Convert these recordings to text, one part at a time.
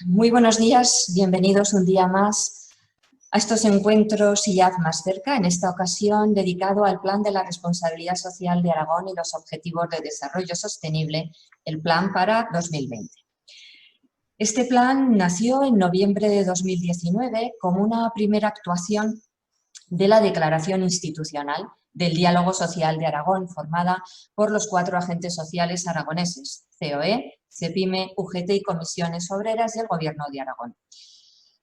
Muy buenos días, bienvenidos un día más a estos encuentros IAD más cerca, en esta ocasión dedicado al Plan de la Responsabilidad Social de Aragón y los Objetivos de Desarrollo Sostenible, el Plan para 2020. Este plan nació en noviembre de 2019 como una primera actuación de la Declaración Institucional del Diálogo Social de Aragón, formada por los 4 agentes sociales aragoneses, COE, CEPIME, UGT y Comisiones Obreras y el Gobierno de Aragón.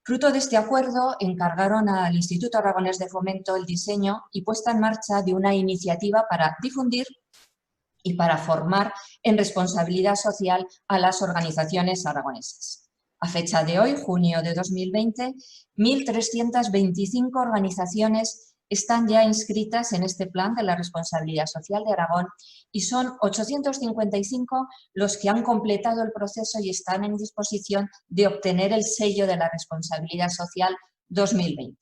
Fruto de este acuerdo, encargaron al Instituto Aragonés de Fomento el diseño y puesta en marcha de una iniciativa para difundir y para formar en responsabilidad social a las organizaciones aragonesas. A fecha de hoy, junio de 2020, 1.325 organizaciones están ya inscritas en este plan de la responsabilidad social de Aragón y son 855 los que han completado el proceso y están en disposición de obtener el sello de la responsabilidad social 2020.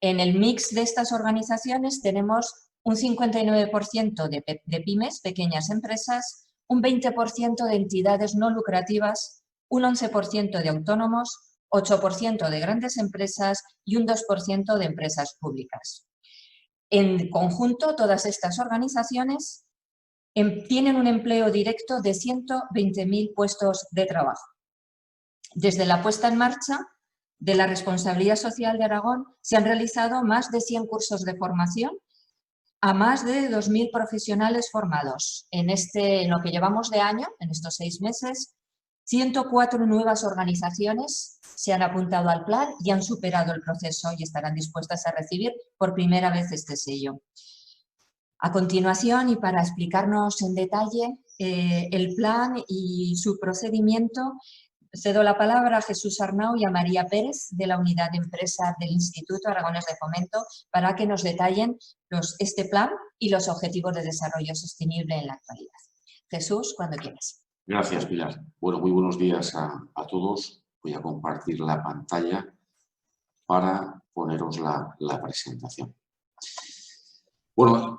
En el mix de estas organizaciones tenemos un 59% de pymes, pequeñas empresas, un 20% de entidades no lucrativas, un 11% de autónomos, 8% de grandes empresas y un 2% de empresas públicas. En conjunto, todas estas organizaciones tienen un empleo directo de 120.000 puestos de trabajo. Desde la puesta en marcha de la responsabilidad social de Aragón se han realizado más de 100 cursos de formación a más de 2.000 profesionales formados. En lo que llevamos de año, en estos 6 meses, 104 nuevas organizaciones se han apuntado al plan y han superado el proceso y estarán dispuestas a recibir por primera vez este sello. A continuación, y para explicarnos en detalle el plan y su procedimiento, cedo la palabra a Jesús Arnau y a María Pérez, de la Unidad de Empresas del Instituto Aragonés de Fomento, para que nos detallen este plan y los objetivos de desarrollo sostenible en la actualidad. Jesús, cuando quieras. Gracias, Pilar. Bueno, muy buenos días a todos. Voy a compartir la pantalla para poneros la presentación. Bueno,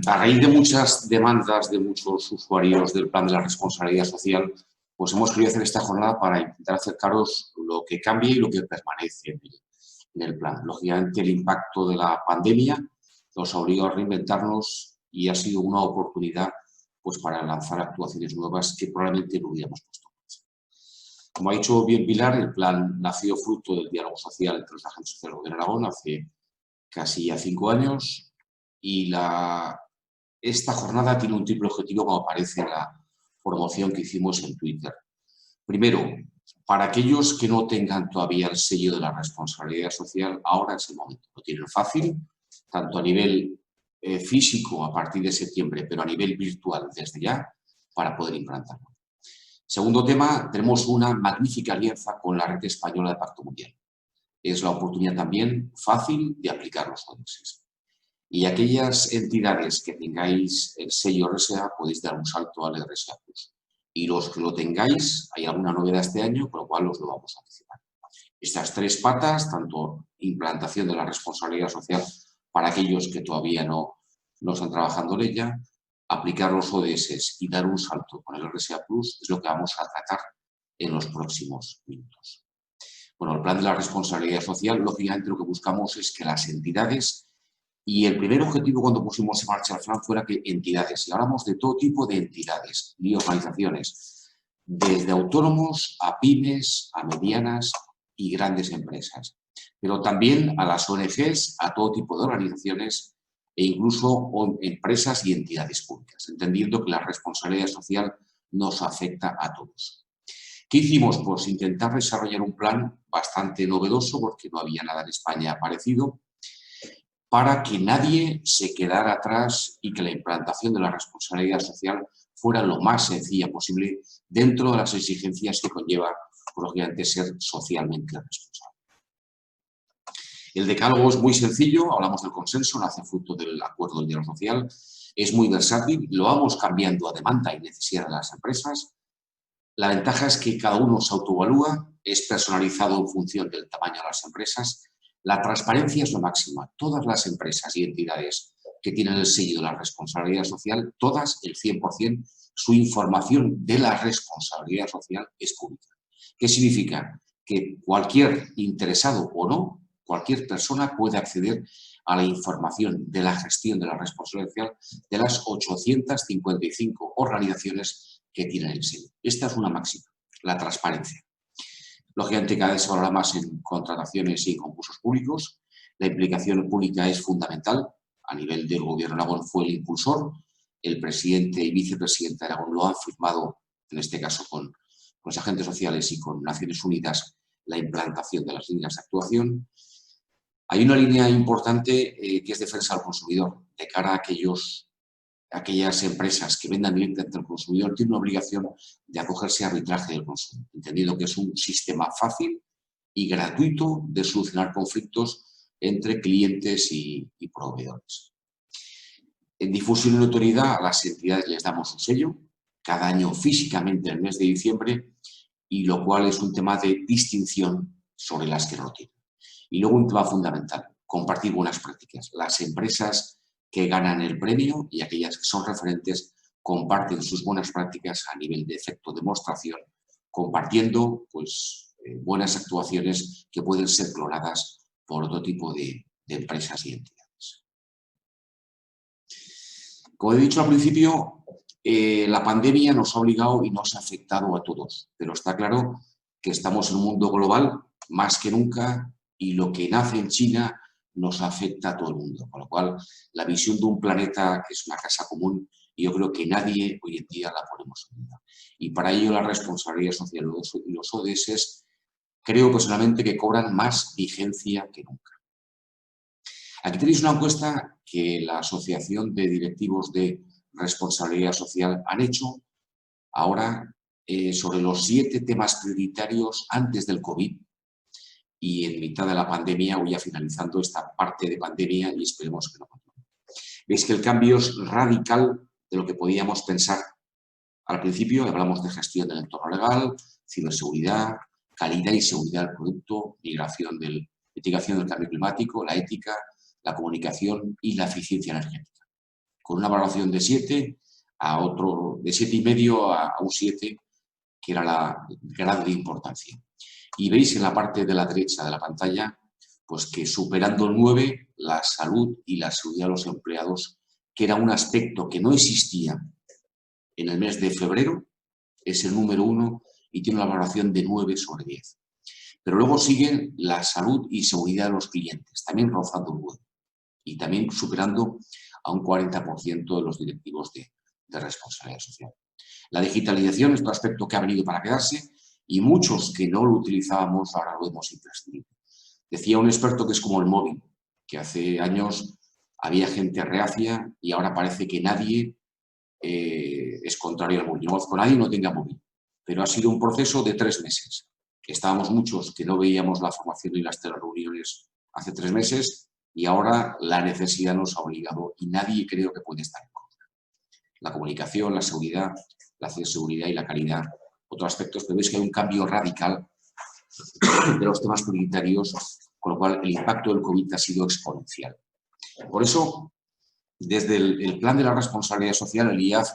a raíz de muchas demandas de muchos usuarios del plan de la responsabilidad social, pues hemos querido hacer esta jornada para intentar acercaros lo que cambia y lo que permanece en el plan. Lógicamente, el impacto de la pandemia nos ha obligado a reinventarnos y ha sido una oportunidad pues, para lanzar actuaciones nuevas que probablemente no hubiéramos puesto en marcha. Como ha dicho bien Pilar, el plan nació fruto del diálogo social entre los agentes sociales del Gobierno de Aragón hace casi ya 5 años y esta jornada tiene un triple objetivo, como aparece en la promoción que hicimos en Twitter. Primero, para aquellos que no tengan todavía el sello de la responsabilidad social, ahora es el momento. Lo tienen fácil, tanto a nivel físico a partir de septiembre, pero a nivel virtual desde ya, para poder implantarlo. Segundo tema, tenemos una magnífica alianza con la Red Española de Pacto Mundial. Es la oportunidad también fácil de aplicar los códices. Y aquellas entidades que tengáis el sello RSA podéis dar un salto al RSA+. Y los que lo tengáis, hay alguna novedad este año, con lo cual os lo vamos a anticipar. Estas 3 patas, tanto implantación de la responsabilidad social para aquellos que todavía no están trabajando en ella, aplicar los ODS y dar un salto con el RSA+, es lo que vamos a tratar en los próximos minutos. Bueno, el plan de la responsabilidad social, lógicamente lo que buscamos es que las entidades. Y el primer objetivo cuando pusimos en marcha el plan fuera que entidades, y hablamos de todo tipo de entidades y organizaciones, desde autónomos a pymes, a medianas y grandes empresas, pero también a las ONGs, a todo tipo de organizaciones e incluso empresas y entidades públicas, entendiendo que la responsabilidad social nos afecta a todos. ¿Qué hicimos? Pues intentar desarrollar un plan bastante novedoso, porque no había nada en España parecido, para que nadie se quedara atrás y que la implantación de la responsabilidad social fuera lo más sencilla posible dentro de las exigencias que conlleva, lógicamente, ser socialmente responsable. El decálogo es muy sencillo, hablamos del consenso, nace fruto del acuerdo del diálogo social, es muy versátil, lo vamos cambiando a demanda y necesidad de las empresas. La ventaja es que cada uno se autoevalúa, es personalizado en función del tamaño de las empresas. La transparencia es lo máxima. Todas las empresas y entidades que tienen el sello de la responsabilidad social, todas, el 100%, su información de la responsabilidad social es pública. ¿Qué significa? Que cualquier interesado o no, cualquier persona puede acceder a la información de la gestión de la responsabilidad social de las 855 organizaciones que tienen el sello. Esta es una máxima, la transparencia. Lógicamente, cada vez se valora más en contrataciones y concursos públicos. La implicación pública es fundamental. A nivel del Gobierno de Aragón fue el impulsor. El presidente y vicepresidente de Aragón lo han firmado, en este caso con los agentes sociales y con Naciones Unidas, la implantación de las líneas de actuación. Hay una línea importante que es defensa al consumidor. De cara a aquellas empresas que vendan directamente al consumidor, tienen una obligación de acogerse a arbitraje del consumo, entendiendo que es un sistema fácil y gratuito de solucionar conflictos entre clientes y proveedores. En difusión y notoriedad, a las entidades les damos un sello, cada año físicamente en el mes de diciembre, y lo cual es un tema de distinción sobre las que no lo tienen. Y luego un tema fundamental, compartir buenas prácticas. Las empresas que ganan el premio y aquellas que son referentes comparten sus buenas prácticas a nivel de efecto demostración, compartiendo pues, buenas actuaciones que pueden ser clonadas por otro tipo de empresas y entidades. Como he dicho al principio, la pandemia nos ha obligado y nos ha afectado a todos, pero está claro que estamos en un mundo global más que nunca y lo que nace en China nos afecta a todo el mundo, con lo cual la visión de un planeta que es una casa común, yo creo que nadie hoy en día la ponemos en duda. Y para ello la responsabilidad social y los ODS creo personalmente que cobran más vigencia que nunca. Aquí tenéis una encuesta que la Asociación de Directivos de Responsabilidad Social han hecho ahora sobre los 7 temas prioritarios antes del COVID y en mitad de la pandemia, o ya finalizando esta parte de pandemia, y esperemos que no continúe. Veis que el cambio es radical de lo que podíamos pensar al principio. Hablamos de gestión del entorno legal, ciberseguridad, calidad y seguridad del producto, mitigación del cambio climático, la ética, la comunicación y la eficiencia energética. Con una valoración de 7 a otro, de 7,5 a un 7, que era la grado de importancia. Y veis en la parte de la derecha de la pantalla, pues que superando el 9, la salud y la seguridad de los empleados, que era un aspecto que no existía en el mes de febrero, es el número 1 y tiene una valoración de 9 sobre 10. Pero luego siguen la salud y seguridad de los clientes, también rozando el 9 y también superando a un 40% de los directivos de responsabilidad social. La digitalización es otro aspecto que ha venido para quedarse y muchos que no lo utilizábamos ahora lo vemos imprescindible. Decía un experto que es como el móvil, que hace años había gente reacia y ahora parece que nadie es contrario al móvil. No conozco a nadie no tenga móvil, pero ha sido un proceso de 3 meses. Estábamos muchos que no veíamos la formación y las telereuniones hace 3 meses y ahora la necesidad nos ha obligado y nadie creo que puede estar en contra. La comunicación, la seguridad, la ciberseguridad y la calidad, otros aspectos, pero veis que hay un cambio radical de los temas prioritarios, con lo cual el impacto del COVID ha sido exponencial. Por eso, desde el plan de la responsabilidad social, el IAF,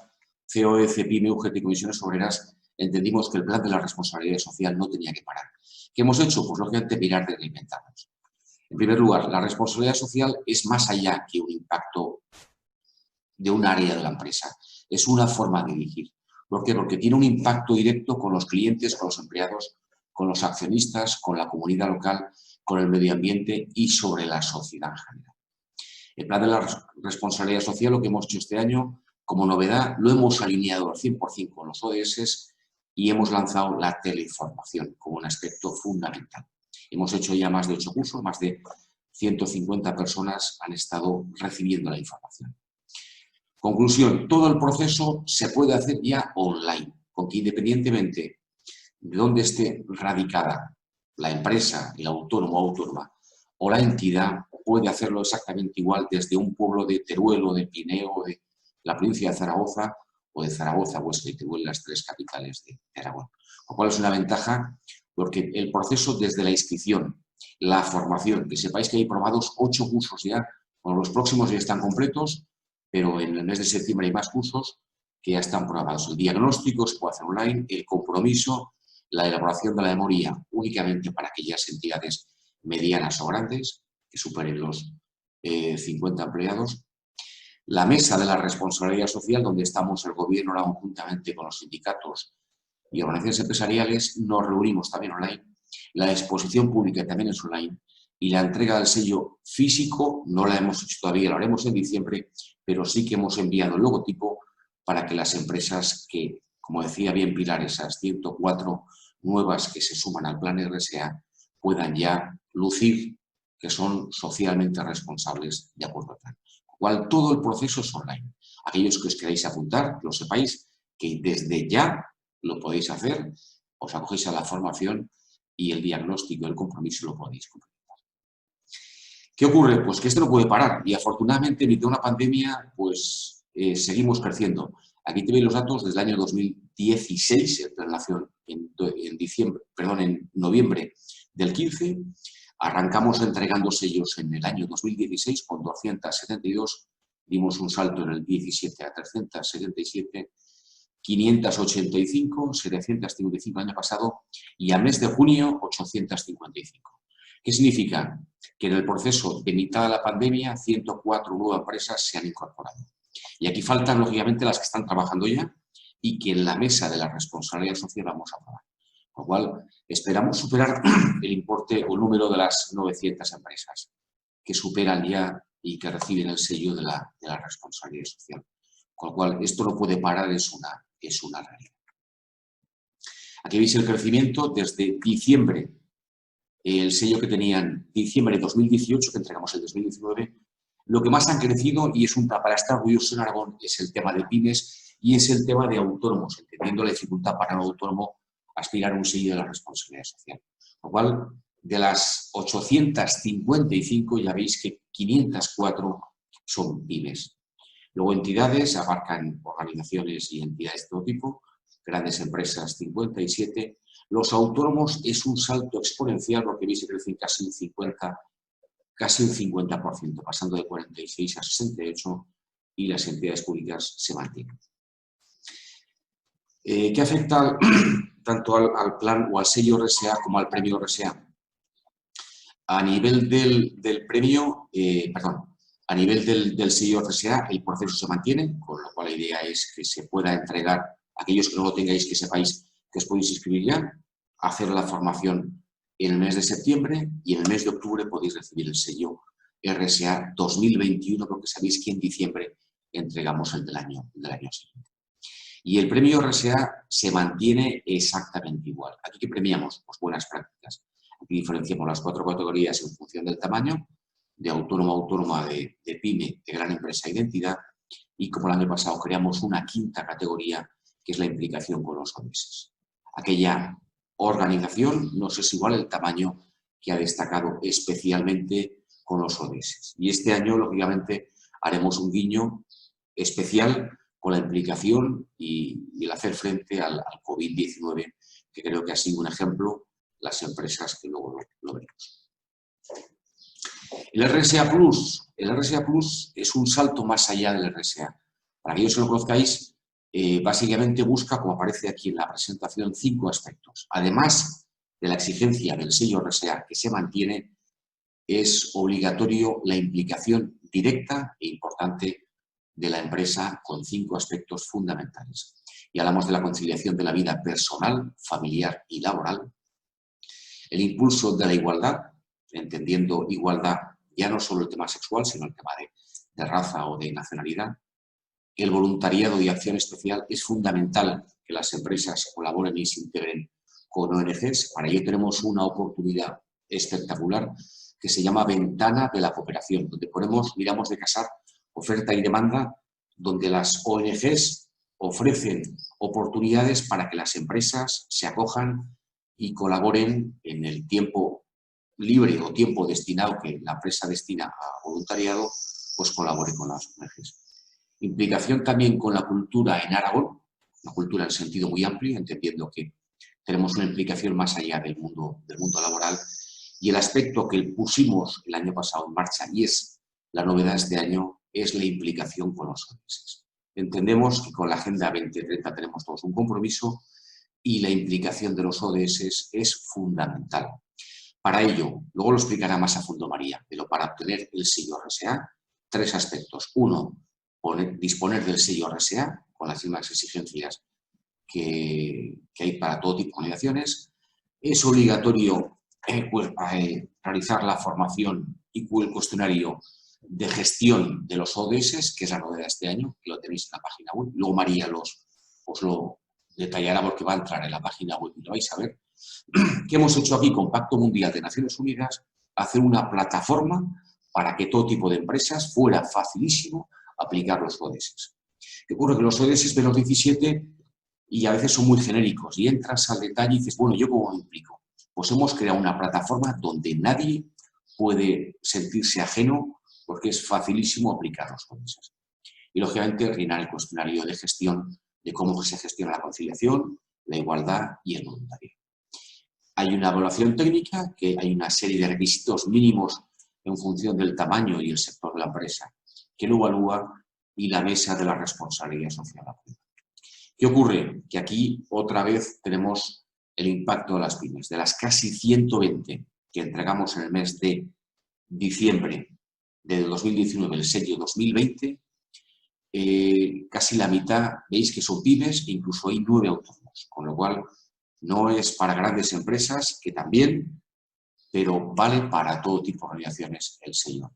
COE, CEPIME, UGT y Comisiones Obreras, entendimos que el plan de la responsabilidad social no tenía que parar. ¿Qué hemos hecho? Pues lógicamente mirar de reinventarnos. En primer lugar, la responsabilidad social es más allá que un impacto de un área de la empresa. Es una forma de dirigir. ¿Por qué? Porque tiene un impacto directo con los clientes, con los empleados, con los accionistas, con la comunidad local, con el medio ambiente y sobre la sociedad en general. El plan de la responsabilidad social, lo que hemos hecho este año, como novedad, lo hemos alineado al 100% con los ODS y hemos lanzado la teleinformación como un aspecto fundamental. Hemos hecho ya más de 8 cursos, más de 150 personas han estado recibiendo la información. Conclusión, todo el proceso se puede hacer ya online, con que independientemente de dónde esté radicada la empresa, el autónomo o autónoma o la entidad, puede hacerlo exactamente igual desde un pueblo de Teruel o de Pineo, de la provincia de Zaragoza o de Zaragoza, Huesca y Teruel, las 3 capitales de Aragón. Lo cual es una ventaja porque el proceso desde la inscripción, la formación, que sepáis que hay probados 8 cursos ya, bueno, los próximos ya están completos, pero en el mes de septiembre hay más cursos que ya están programados. El diagnóstico se puede hacer online, el compromiso, la elaboración de la memoria únicamente para aquellas entidades medianas o grandes que superen los 50 empleados. La mesa de la responsabilidad social, donde estamos el gobierno ahora conjuntamente con los sindicatos y organizaciones empresariales, nos reunimos también online. La exposición pública también es online. Y la entrega del sello físico no la hemos hecho todavía, lo haremos en diciembre, pero sí que hemos enviado el logotipo para que las empresas que, como decía bien Pilar, esas 104 nuevas que se suman al plan RSA, puedan ya lucir que son socialmente responsables de acuerdo al plan. Con lo cual, todo el proceso es online. Aquellos que os queráis apuntar, lo sepáis, que desde ya lo podéis hacer, os acogéis a la formación y el diagnóstico, el compromiso lo podéis cumplir. ¿Qué ocurre? Pues que esto no puede parar y afortunadamente en mitad de una pandemia pues seguimos creciendo. Aquí te veis los datos desde el año 2016, el plan nació en noviembre del 15, arrancamos entregando sellos en el año 2016 con 272, dimos un salto en el 17 a 377, 585, 755 el año pasado y a mes de junio 855. ¿Qué significa? Que en el proceso de mitad de la pandemia 104 nuevas empresas se han incorporado. Y aquí faltan, lógicamente, las que están trabajando ya y que en la mesa de la responsabilidad social vamos a aprobar. Con lo cual, esperamos superar el importe o número de las 900 empresas que superan ya y que reciben el sello de la responsabilidad social. Con lo cual, esto no puede parar, es una realidad. Aquí veis el crecimiento desde diciembre. El sello que tenían diciembre de 2018, que entregamos el 2019, lo que más han crecido, y es un para estar orgullosos en Aragón, es el tema de pymes y es el tema de autónomos, entendiendo la dificultad para un autónomo aspirar a un sello de la responsabilidad social. Con lo cual, de las 855, ya veis que 504 son pymes. Luego, entidades abarcan organizaciones y entidades de todo tipo, grandes empresas 57. Los autónomos es un salto exponencial, porque veis que crecen casi un 50%, pasando de 46 a 68, y las entidades públicas se mantienen. ¿Qué afecta tanto al plan o al sello RSA como al premio RSA? A nivel del premio, a nivel del sello RSA, el proceso se mantiene, con lo cual la idea es que se pueda entregar, aquellos que no lo tengáis, que sepáis que os podéis inscribir ya, hacer la formación en el mes de septiembre y en el mes de octubre podéis recibir el sello RSA 2021, porque sabéis que en diciembre entregamos el del año siguiente. Y el premio RSA se mantiene exactamente igual. ¿Aquí qué premiamos? Pues buenas prácticas. Aquí diferenciamos las 4 categorías en función del tamaño, de autónomo a autónoma, de pyme, de gran empresa e identidad, y como el año pasado creamos una 5ª categoría, que es la implicación con los ODS. Aquella organización nos es igual el tamaño que ha destacado especialmente con los ODS. Y este año, lógicamente, haremos un guiño especial con la implicación y el hacer frente al COVID-19, que creo que ha sido un ejemplo, las empresas que luego lo veremos. El RSA Plus es un salto más allá del RSA. Para aquellos que lo conozcáis, básicamente busca, como aparece aquí en la presentación, 5 aspectos. Además de la exigencia del sello RSA que se mantiene, es obligatorio la implicación directa e importante de la empresa con 5 aspectos fundamentales. Y hablamos de la conciliación de la vida personal, familiar y laboral, el impulso de la igualdad, entendiendo igualdad ya no solo el tema sexual, sino el tema de raza o de nacionalidad. El voluntariado y acción especial. Es fundamental que las empresas colaboren y se integren con ONGs. Para ello tenemos una oportunidad espectacular que se llama Ventana de la Cooperación, donde miramos de casar oferta y demanda, donde las ONGs ofrecen oportunidades para que las empresas se acojan y colaboren en el tiempo libre o tiempo destinado que la empresa destina a voluntariado, pues colabore con las ONGs. Implicación también con la cultura en Aragón, una cultura en sentido muy amplio, entendiendo que tenemos una implicación más allá del mundo laboral. Y el aspecto que pusimos el año pasado en marcha, y es la novedad de este año, es la implicación con los ODS. Entendemos que con la Agenda 2030 tenemos todos un compromiso y la implicación de los ODS es fundamental. Para ello, luego lo explicará más a fondo María, pero para obtener el sello RSA, 3 aspectos. Uno, disponer del sello RSA con las mismas exigencias que hay para todo tipo de organizaciones. Es obligatorio realizar la formación y el cuestionario de gestión de los ODS, que es la novedad de este año, que lo tenéis en la página web. Luego María os lo detallará porque va a entrar en la página web y lo vais a ver. ¿Qué hemos hecho aquí con Pacto Mundial de Naciones Unidas? Hacer una plataforma para que todo tipo de empresas fuera facilísimo aplicar los ODS. ¿Qué ocurre? Que los ODS de los 17 y a veces son muy genéricos y entras al detalle y dices, bueno, ¿yo cómo me implico? Pues hemos creado una plataforma donde nadie puede sentirse ajeno porque es facilísimo aplicar los ODS. Y, lógicamente, rellenar el cuestionario de gestión de cómo se gestiona la conciliación, la igualdad y el voluntariado. Hay una evaluación técnica, que hay una serie de requisitos mínimos en función del tamaño y el sector de la empresa, que lo evalúa, y la mesa de la responsabilidad social. ¿Qué ocurre? Que aquí otra vez tenemos el impacto de las pymes. De las casi 120 que entregamos en el mes de diciembre del 2019, el sello 2020, casi la mitad veis que son pymes e incluso hay 9 autónomos, con lo cual no es para grandes empresas, que también, pero vale para todo tipo de organizaciones el sello.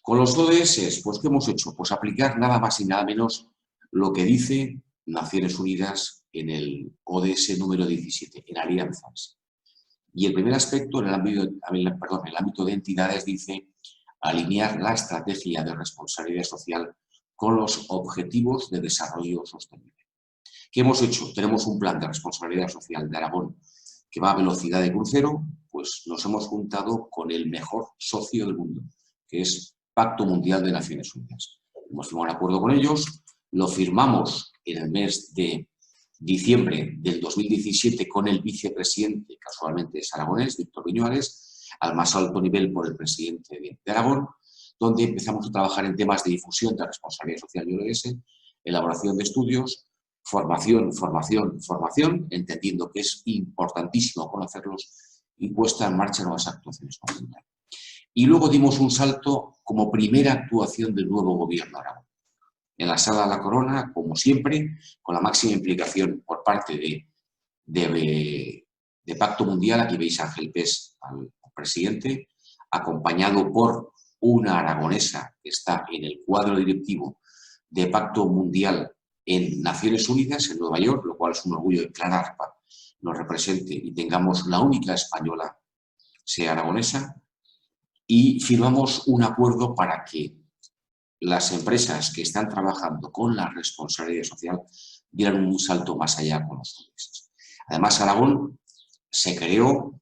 Con los ODS, pues ¿qué hemos hecho? Pues aplicar nada más y nada menos lo que dice Naciones Unidas en el ODS número 17, en alianzas. Y el primer aspecto, en el ámbito de entidades, dice alinear la estrategia de responsabilidad social con los objetivos de desarrollo sostenible. ¿Qué hemos hecho? Tenemos un plan de responsabilidad social de Aragón que va a velocidad de crucero, pues nos hemos juntado con el mejor socio del mundo, que es Pacto Mundial de Naciones Unidas. Hemos firmado un acuerdo con ellos, lo firmamos en el mes de diciembre del 2017 con el vicepresidente, casualmente es aragonés, Víctor Viñuales, al más alto nivel por el presidente de Aragón, donde empezamos a trabajar en temas de difusión de responsabilidad social y ODS, elaboración de estudios, formación, entendiendo que es importantísimo conocerlos, y puesta en marcha nuevas actuaciones conjuntas. Y luego dimos un salto como primera actuación del nuevo gobierno de Aragón. En la Sala de la Corona, como siempre, con la máxima implicación por parte de Pacto Mundial. Aquí veis a Ángel Pes, al presidente, acompañado por una aragonesa que está en el cuadro directivo de Pacto Mundial en Naciones Unidas, en Nueva York, lo cual es un orgullo que Clara Arpa nos represente y tengamos la única española sea aragonesa. Y firmamos un acuerdo para que las empresas que están trabajando con la responsabilidad social dieran un salto más allá con los ODS. Además, Aragón se creó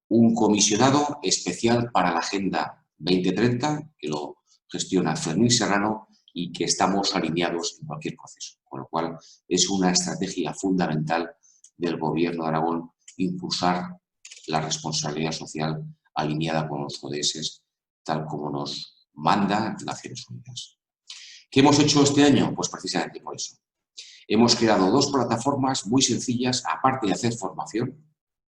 un comisionado especial para la Agenda 2030, que lo gestiona Fermín Serrano y que estamos alineados en cualquier proceso. Con lo cual, es una estrategia fundamental del Gobierno de Aragón impulsar la responsabilidad social alineada con los ODS, tal como nos manda Naciones Unidas. ¿Qué hemos hecho este año? Pues precisamente por eso. Hemos creado 2 plataformas muy sencillas, aparte de hacer formación,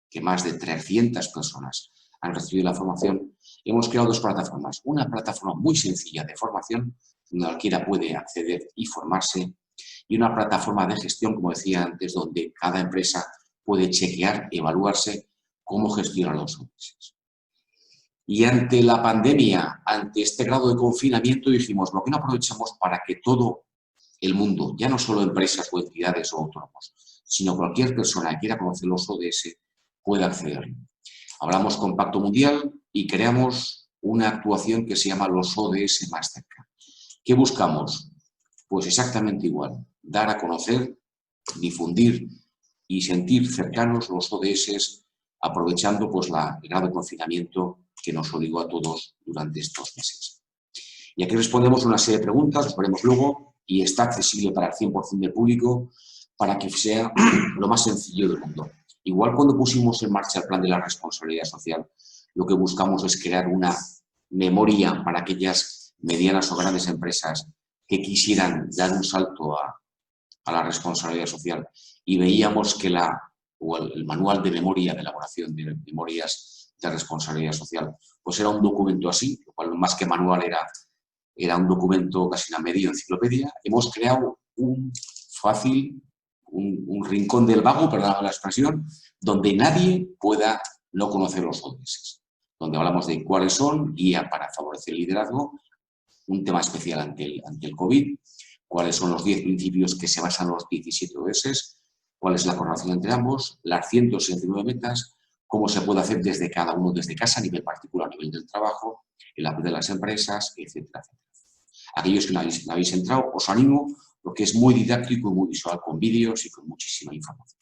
que más de 300 personas han recibido la formación. Hemos creado 2 plataformas. Una plataforma muy sencilla de formación, donde cualquiera puede acceder y formarse, y una plataforma de gestión, como decía antes, donde cada empresa puede chequear, evaluarse cómo gestiona los ODS. Y ante la pandemia, ante este grado de confinamiento, dijimos, ¿por qué no aprovechamos para que todo el mundo, ya no solo empresas o entidades o autónomos, sino cualquier persona que quiera conocer los ODS, pueda acceder? Hablamos con Pacto Mundial y creamos una actuación que se llama los ODS más cerca. ¿Qué buscamos? Pues exactamente igual, dar a conocer, difundir y sentir cercanos los ODS, aprovechando pues el grado de confinamiento que nos obligó a todos durante estos meses. Y aquí respondemos una serie de preguntas, los veremos luego, y está accesible para el 100% del público para que sea lo más sencillo del mundo. Igual cuando pusimos en marcha el plan de la responsabilidad social, lo que buscamos es crear una memoria para aquellas medianas o grandes empresas que quisieran dar un salto a la responsabilidad social y veíamos que el manual de memoria, de elaboración de memorias de responsabilidad social, pues era un documento así, lo cual más que manual era un documento casi una media enciclopedia. Hemos creado un rincón del vago, perdón la expresión, donde nadie pueda no conocer los ODS, donde hablamos de cuáles son, guía para favorecer el liderazgo, un tema especial ante el COVID, cuáles son los 10 principios que se basan en los 17 ODS, cuál es la correlación entre ambos, las 169 metas, cómo se puede hacer desde cada uno, desde casa, a nivel particular, a nivel del trabajo, el apoyo de las empresas, etcétera, etcétera. Aquellos que no habéis entrado, os animo, porque es muy didáctico y muy visual, con vídeos y con muchísima información.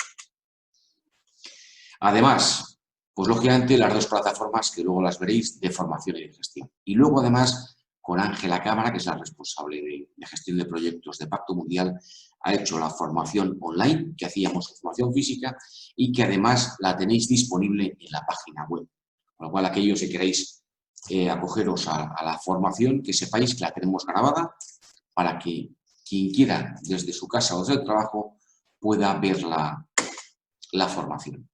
Además, pues lógicamente las dos plataformas que luego las veréis de formación y de gestión. Y luego además con Ángela Cámara, que es la responsable de gestión de proyectos de Pacto Mundial, ha hecho la formación online, que hacíamos formación física y que además la tenéis disponible en la página web. Con lo cual aquellos que queráis acogeros a la formación, que sepáis que la tenemos grabada para que quien quiera desde su casa o desde el trabajo pueda ver la formación.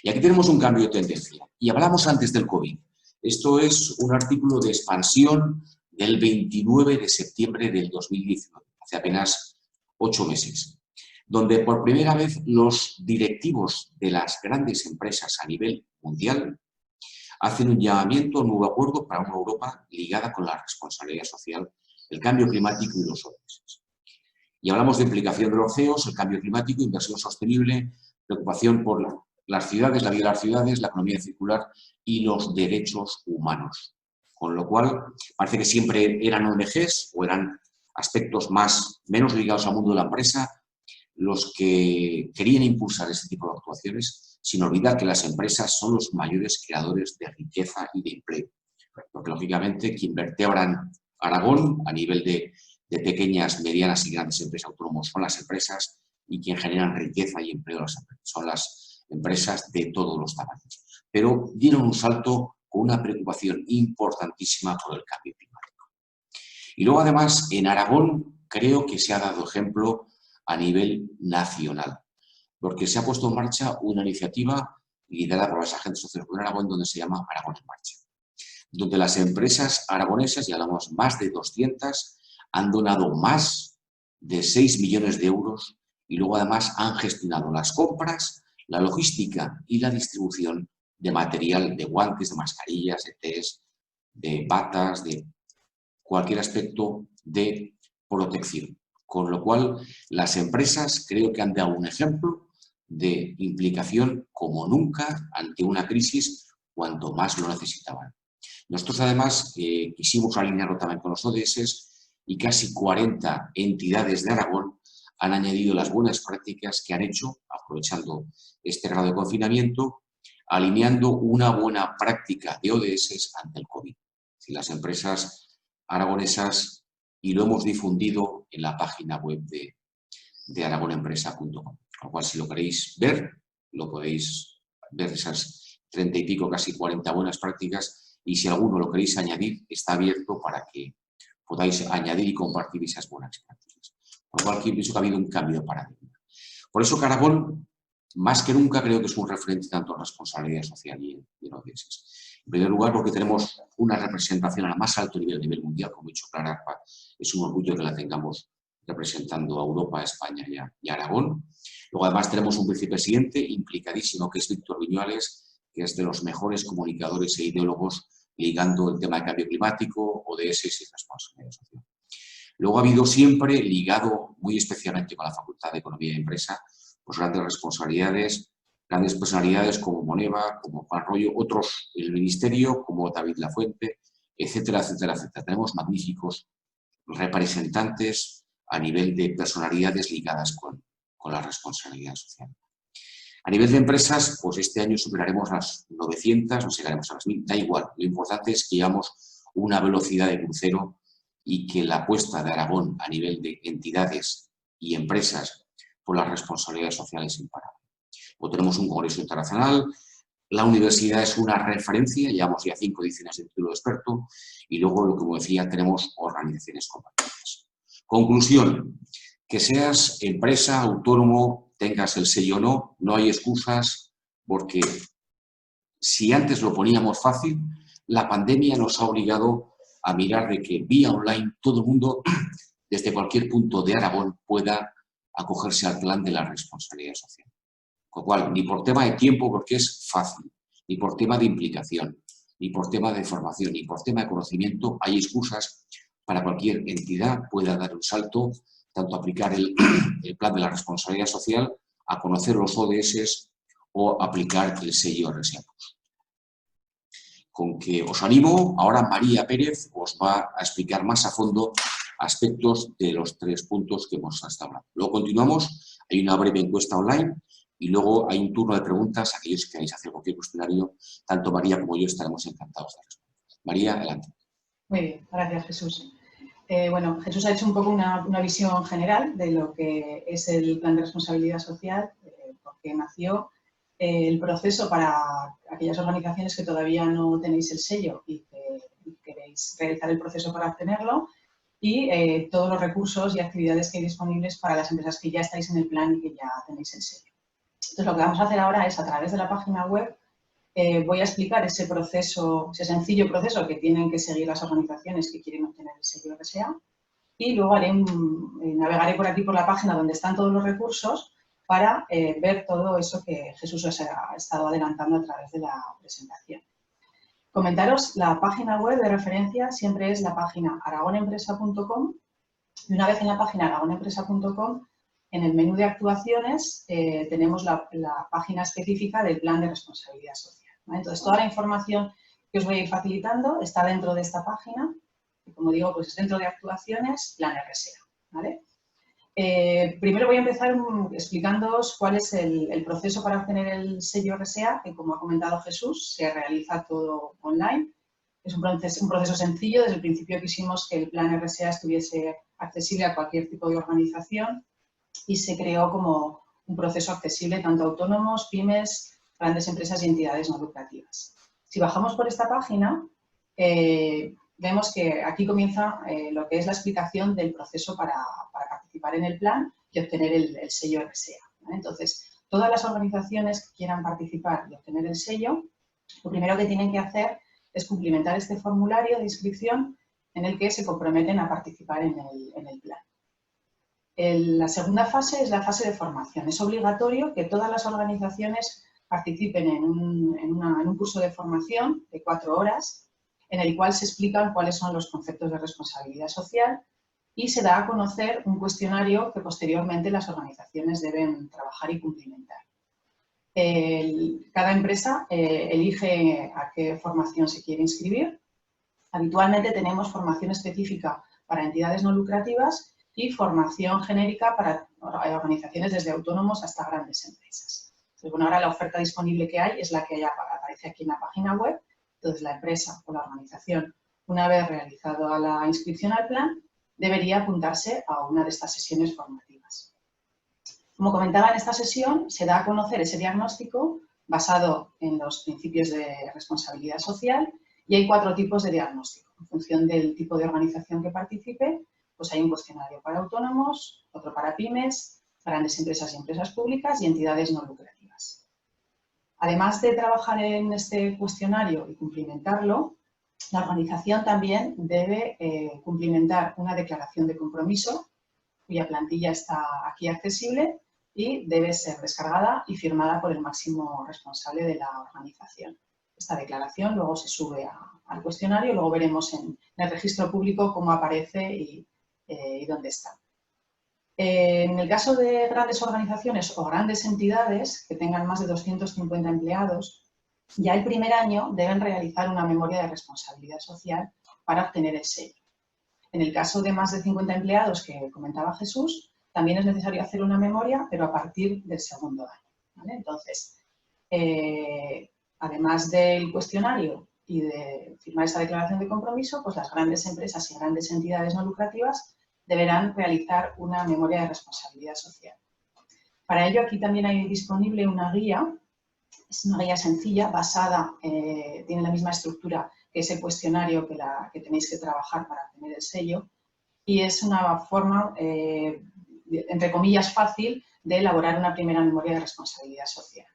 Y aquí tenemos un cambio de tendencia. Y hablamos antes del COVID. Esto es un artículo de expansión del 29 de septiembre del 2019, hace apenas 8 meses, donde por primera vez los directivos de las grandes empresas a nivel mundial hacen un llamamiento a un nuevo acuerdo para una Europa ligada con la responsabilidad social, el cambio climático y los ODS. Y hablamos de implicación de los CEOs, el cambio climático, inversión sostenible, preocupación por las ciudades, la vida de las ciudades, la economía circular y los derechos humanos. Con lo cual, parece que siempre eran ONGs o eran aspectos menos ligados al mundo de la empresa los que querían impulsar este tipo de actuaciones, sin olvidar que las empresas son los mayores creadores de riqueza y de empleo. Porque, lógicamente, quien vertebran Aragón a nivel de pequeñas, medianas y grandes empresas autónomas son las empresas y quien generan riqueza y empleo son las empresas de todos los tamaños. Pero dieron un salto con una preocupación importantísima por el cambio climático. Y luego, además, en Aragón creo que se ha dado ejemplo a nivel nacional, porque se ha puesto en marcha una iniciativa liderada por los agentes sociales de Aragón, donde se llama Aragón en Marcha, donde las empresas aragonesas, y hablamos más de 200, han donado más de 6 millones de euros y luego además han gestionado las compras, la logística y la distribución de material, de guantes, de mascarillas, de test, de batas, de cualquier aspecto de protección. Con lo cual, las empresas creo que han dado un ejemplo de implicación como nunca ante una crisis cuanto más lo necesitaban. Nosotros, además, quisimos alinearlo también con los ODS y casi 40 entidades de Aragón han añadido las buenas prácticas que han hecho, aprovechando este grado de confinamiento, alineando una buena práctica de ODS ante el COVID. Si las empresas aragonesas, y lo hemos difundido en la página web de aragonempresa.com. Con lo cual, si lo queréis ver, lo podéis ver esas 30 y pico, casi 40 buenas prácticas, y si alguno lo queréis añadir, está abierto para que podáis añadir y compartir esas buenas prácticas. Con lo cual, aquí pienso que ha habido un cambio de paradigma. Por eso, Aragón, más que nunca, creo que es un referente tanto en responsabilidad social y en ODS. En primer lugar, porque tenemos una representación a más alto nivel mundial, como he dicho, Clara Arpa, es un orgullo que la tengamos representando a Europa, a España y a Aragón. Luego, además, tenemos un vicepresidente implicadísimo, que es Víctor Viñuales, que es de los mejores comunicadores e ideólogos ligando el tema de cambio climático, ODS y responsabilidad social. Luego ha habido siempre, ligado muy especialmente con la Facultad de Economía y Empresa, pues grandes responsabilidades, grandes personalidades como Moneva, como Juan Rollo, otros en el Ministerio, como David Lafuente, etcétera, etcétera, etcétera. Tenemos magníficos representantes a nivel de personalidades ligadas con la responsabilidad social. A nivel de empresas, pues este año superaremos las 900, no llegaremos a las 1000, da igual. Lo importante es que llevamos una velocidad de crucero y que la apuesta de Aragón a nivel de entidades y empresas por la responsabilidad social es imparable. Pues tenemos un congreso internacional, la universidad es una referencia, llevamos ya 5 ediciones de título de experto y luego, lo que como decía, tenemos organizaciones compartidas. Conclusión, Que seas empresa, autónomo, tengas el sello o no, no hay excusas, porque si antes lo poníamos fácil, la pandemia nos ha obligado a mirar de que vía online todo el mundo, desde cualquier punto de Aragón, pueda acogerse al plan de la responsabilidad social. Con lo cual, ni por tema de tiempo, porque es fácil, ni por tema de implicación, ni por tema de formación, ni por tema de conocimiento, hay excusas para cualquier entidad pueda dar un salto, tanto aplicar el plan de la responsabilidad social, a conocer los ODS o aplicar el sello RSA+. Con que os animo, ahora María Pérez os va a explicar más a fondo aspectos de los 3 puntos que hemos estado hablando. Luego continuamos, hay una breve encuesta online y luego hay un turno de preguntas. Aquellos que queráis hacer cualquier cuestionario, tanto María como yo estaremos encantados de responder. María, adelante. Muy bien, gracias Jesús. Bueno, Jesús ha hecho un poco una visión general de lo que es el plan de responsabilidad social, porque nació el proceso para aquellas organizaciones que todavía no tenéis el sello y que queréis realizar el proceso para obtenerlo, y todos los recursos y actividades que hay disponibles para las empresas que ya estáis en el plan y que ya tenéis el sello. Entonces, lo que vamos a hacer ahora es, a través de la página web, voy a explicar ese proceso, ese sencillo proceso que tienen que seguir las organizaciones que quieren obtener el sello RSA, y luego navegaré por aquí por la página donde están todos los recursos para ver todo eso que Jesús os ha estado adelantando a través de la presentación. Comentaros, la página web de referencia siempre es la página aragonempresa.com, y una vez en la página aragonempresa.com, en el menú de actuaciones tenemos la página específica del plan de responsabilidad social, ¿vale? Entonces, toda la información que os voy a ir facilitando está dentro de esta página, y como digo, pues es dentro de actuaciones, plan RSA, ¿vale? Primero voy a empezar explicándoos cuál es el proceso para obtener el sello RSA, que como ha comentado Jesús, se realiza todo online. Es un proceso sencillo. Desde el principio quisimos que el plan RSA estuviese accesible a cualquier tipo de organización y se creó como un proceso accesible tanto a autónomos, pymes, grandes empresas y entidades no lucrativas. Si bajamos por esta página, vemos que aquí comienza lo que es la explicación del proceso para participar en el plan y obtener el sello RSA, ¿vale? Entonces, todas las organizaciones que quieran participar y obtener el sello, lo primero que tienen que hacer es cumplimentar este formulario de inscripción en el que se comprometen a participar en el plan. La segunda fase es la fase de formación. Es obligatorio que todas las organizaciones participen en un curso de formación de 4 horas, en el cual se explican cuáles son los conceptos de responsabilidad social y se da a conocer un cuestionario que posteriormente las organizaciones deben trabajar y cumplimentar. Cada empresa elige a qué formación se quiere inscribir. Habitualmente tenemos formación específica para entidades no lucrativas y formación genérica para organizaciones desde autónomos hasta grandes empresas. Entonces, bueno, ahora la oferta disponible que hay es la que aparece aquí en la página web. Entonces, la empresa o la organización, una vez realizado la inscripción al plan, debería apuntarse a una de estas sesiones formativas. Como comentaba, en esta sesión se da a conocer ese diagnóstico basado en los principios de responsabilidad social y hay 4 tipos de diagnóstico. En función del tipo de organización que participe, pues hay un cuestionario para autónomos, otro para pymes, grandes empresas y empresas públicas y entidades no lucrativas. Además de trabajar en este cuestionario y cumplimentarlo, la organización también debe cumplimentar una declaración de compromiso, cuya plantilla está aquí accesible y debe ser descargada y firmada por el máximo responsable de la organización. Esta declaración luego se sube al cuestionario y luego veremos en el registro público cómo aparece y dónde está. En el caso de grandes organizaciones o grandes entidades que tengan más de 250 empleados, ya el primer año deben realizar una memoria de responsabilidad social para obtener el sello. En el caso de más de 50 empleados que comentaba Jesús, también es necesario hacer una memoria, pero a partir del segundo año, ¿vale? Entonces, además del cuestionario y de firmar esa declaración de compromiso, pues las grandes empresas y grandes entidades no lucrativas deberán realizar una memoria de responsabilidad social. Para ello, aquí también hay disponible una guía. Es una guía sencilla, basada, tiene la misma estructura que ese cuestionario que tenéis que trabajar para obtener el sello, y es una forma entre comillas, fácil de elaborar una primera memoria de responsabilidad social.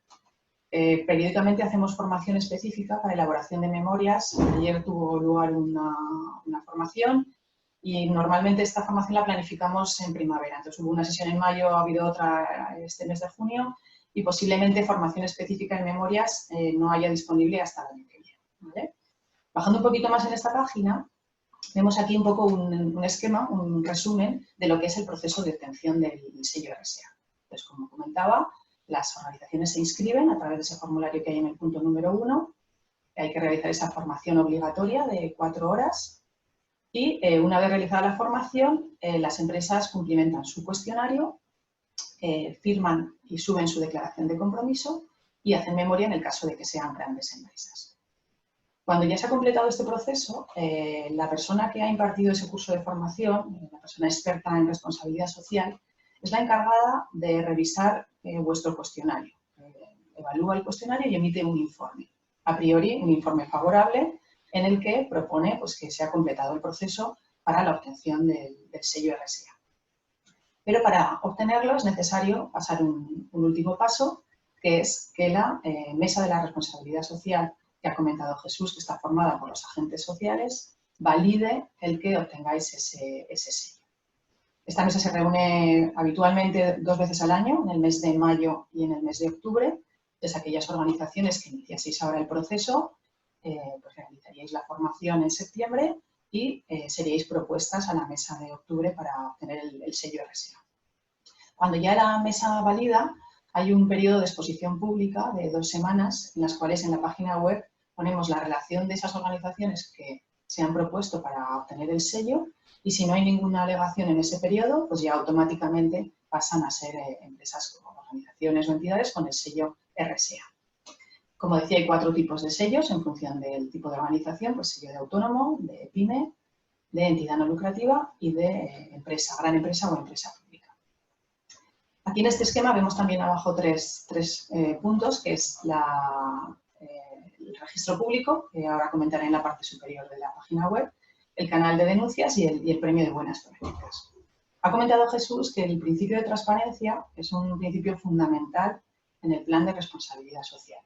Periódicamente hacemos formación específica para elaboración de memorias. Ayer tuvo lugar una formación y normalmente esta formación la planificamos en primavera. Entonces hubo una sesión en mayo, ha habido otra este mes de junio y posiblemente formación específica en memorias no haya disponible hasta el año que viene, ¿vale? Bajando un poquito más en esta página, vemos aquí un poco un esquema, un resumen de lo que es el proceso de obtención del sello RSA. Entonces, como comentaba, las organizaciones se inscriben a través de ese formulario que hay en el punto número 1. Hay que realizar esa formación obligatoria de 4 horas y una vez realizada la formación, las empresas cumplimentan su cuestionario, firman y suben su declaración de compromiso y hacen memoria en el caso de que sean grandes empresas. Cuando ya se ha completado este proceso, la persona que ha impartido ese curso de formación, la persona experta en responsabilidad social, es la encargada de revisar vuestro cuestionario. Evalúa el cuestionario y emite un informe. A priori, un informe favorable en el que propone pues, que se ha completado el proceso para la obtención del sello RSA. Pero para obtenerlo es necesario pasar un último paso, que es que la Mesa de la Responsabilidad Social, que ha comentado Jesús, que está formada por los agentes sociales, valide el que obtengáis ese sello. Esta mesa se reúne habitualmente 2 veces al año, en el mes de mayo y en el mes de octubre. Entonces, aquellas organizaciones que iniciaseis ahora el proceso, pues realizaríais la formación en septiembre y seríais propuestas a la mesa de octubre para obtener el sello RSA. Cuando ya la mesa valida, hay un periodo de exposición pública de 2 semanas, en las cuales en la página web ponemos la relación de esas organizaciones que se han propuesto para obtener el sello y si no hay ninguna alegación en ese periodo, pues ya automáticamente pasan a ser empresas o organizaciones o entidades con el sello RSA. Como decía, hay 4 tipos de sellos en función del tipo de organización, pues sello de autónomo, de pyme, de entidad no lucrativa y de empresa, gran empresa o empresa pública. Aquí en este esquema vemos también abajo tres puntos, que es el registro público, que ahora comentaré en la parte superior de la página web, el canal de denuncias y el premio de buenas prácticas. Ha comentado Jesús que el principio de transparencia es un principio fundamental en el plan de responsabilidad social.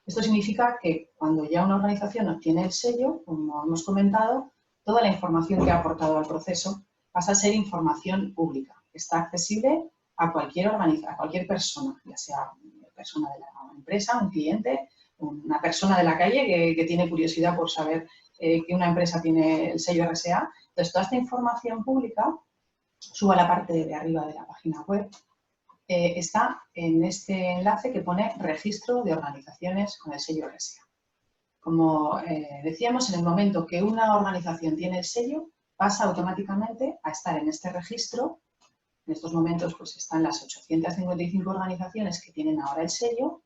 Esto significa que cuando ya una organización obtiene el sello, como hemos comentado, toda la información que ha aportado al proceso pasa a ser información pública, que está accesible a cualquier persona, ya sea una persona de la empresa, un cliente, una persona de la calle que tiene curiosidad por saber que una empresa tiene el sello RSA. Entonces, toda esta información pública, suba a la parte de arriba de la página web, está en este enlace que pone registro de organizaciones con el sello RSA. Como decíamos, en el momento que una organización tiene el sello, pasa automáticamente a estar en este registro. En estos momentos pues, están las 855 organizaciones que tienen ahora el sello.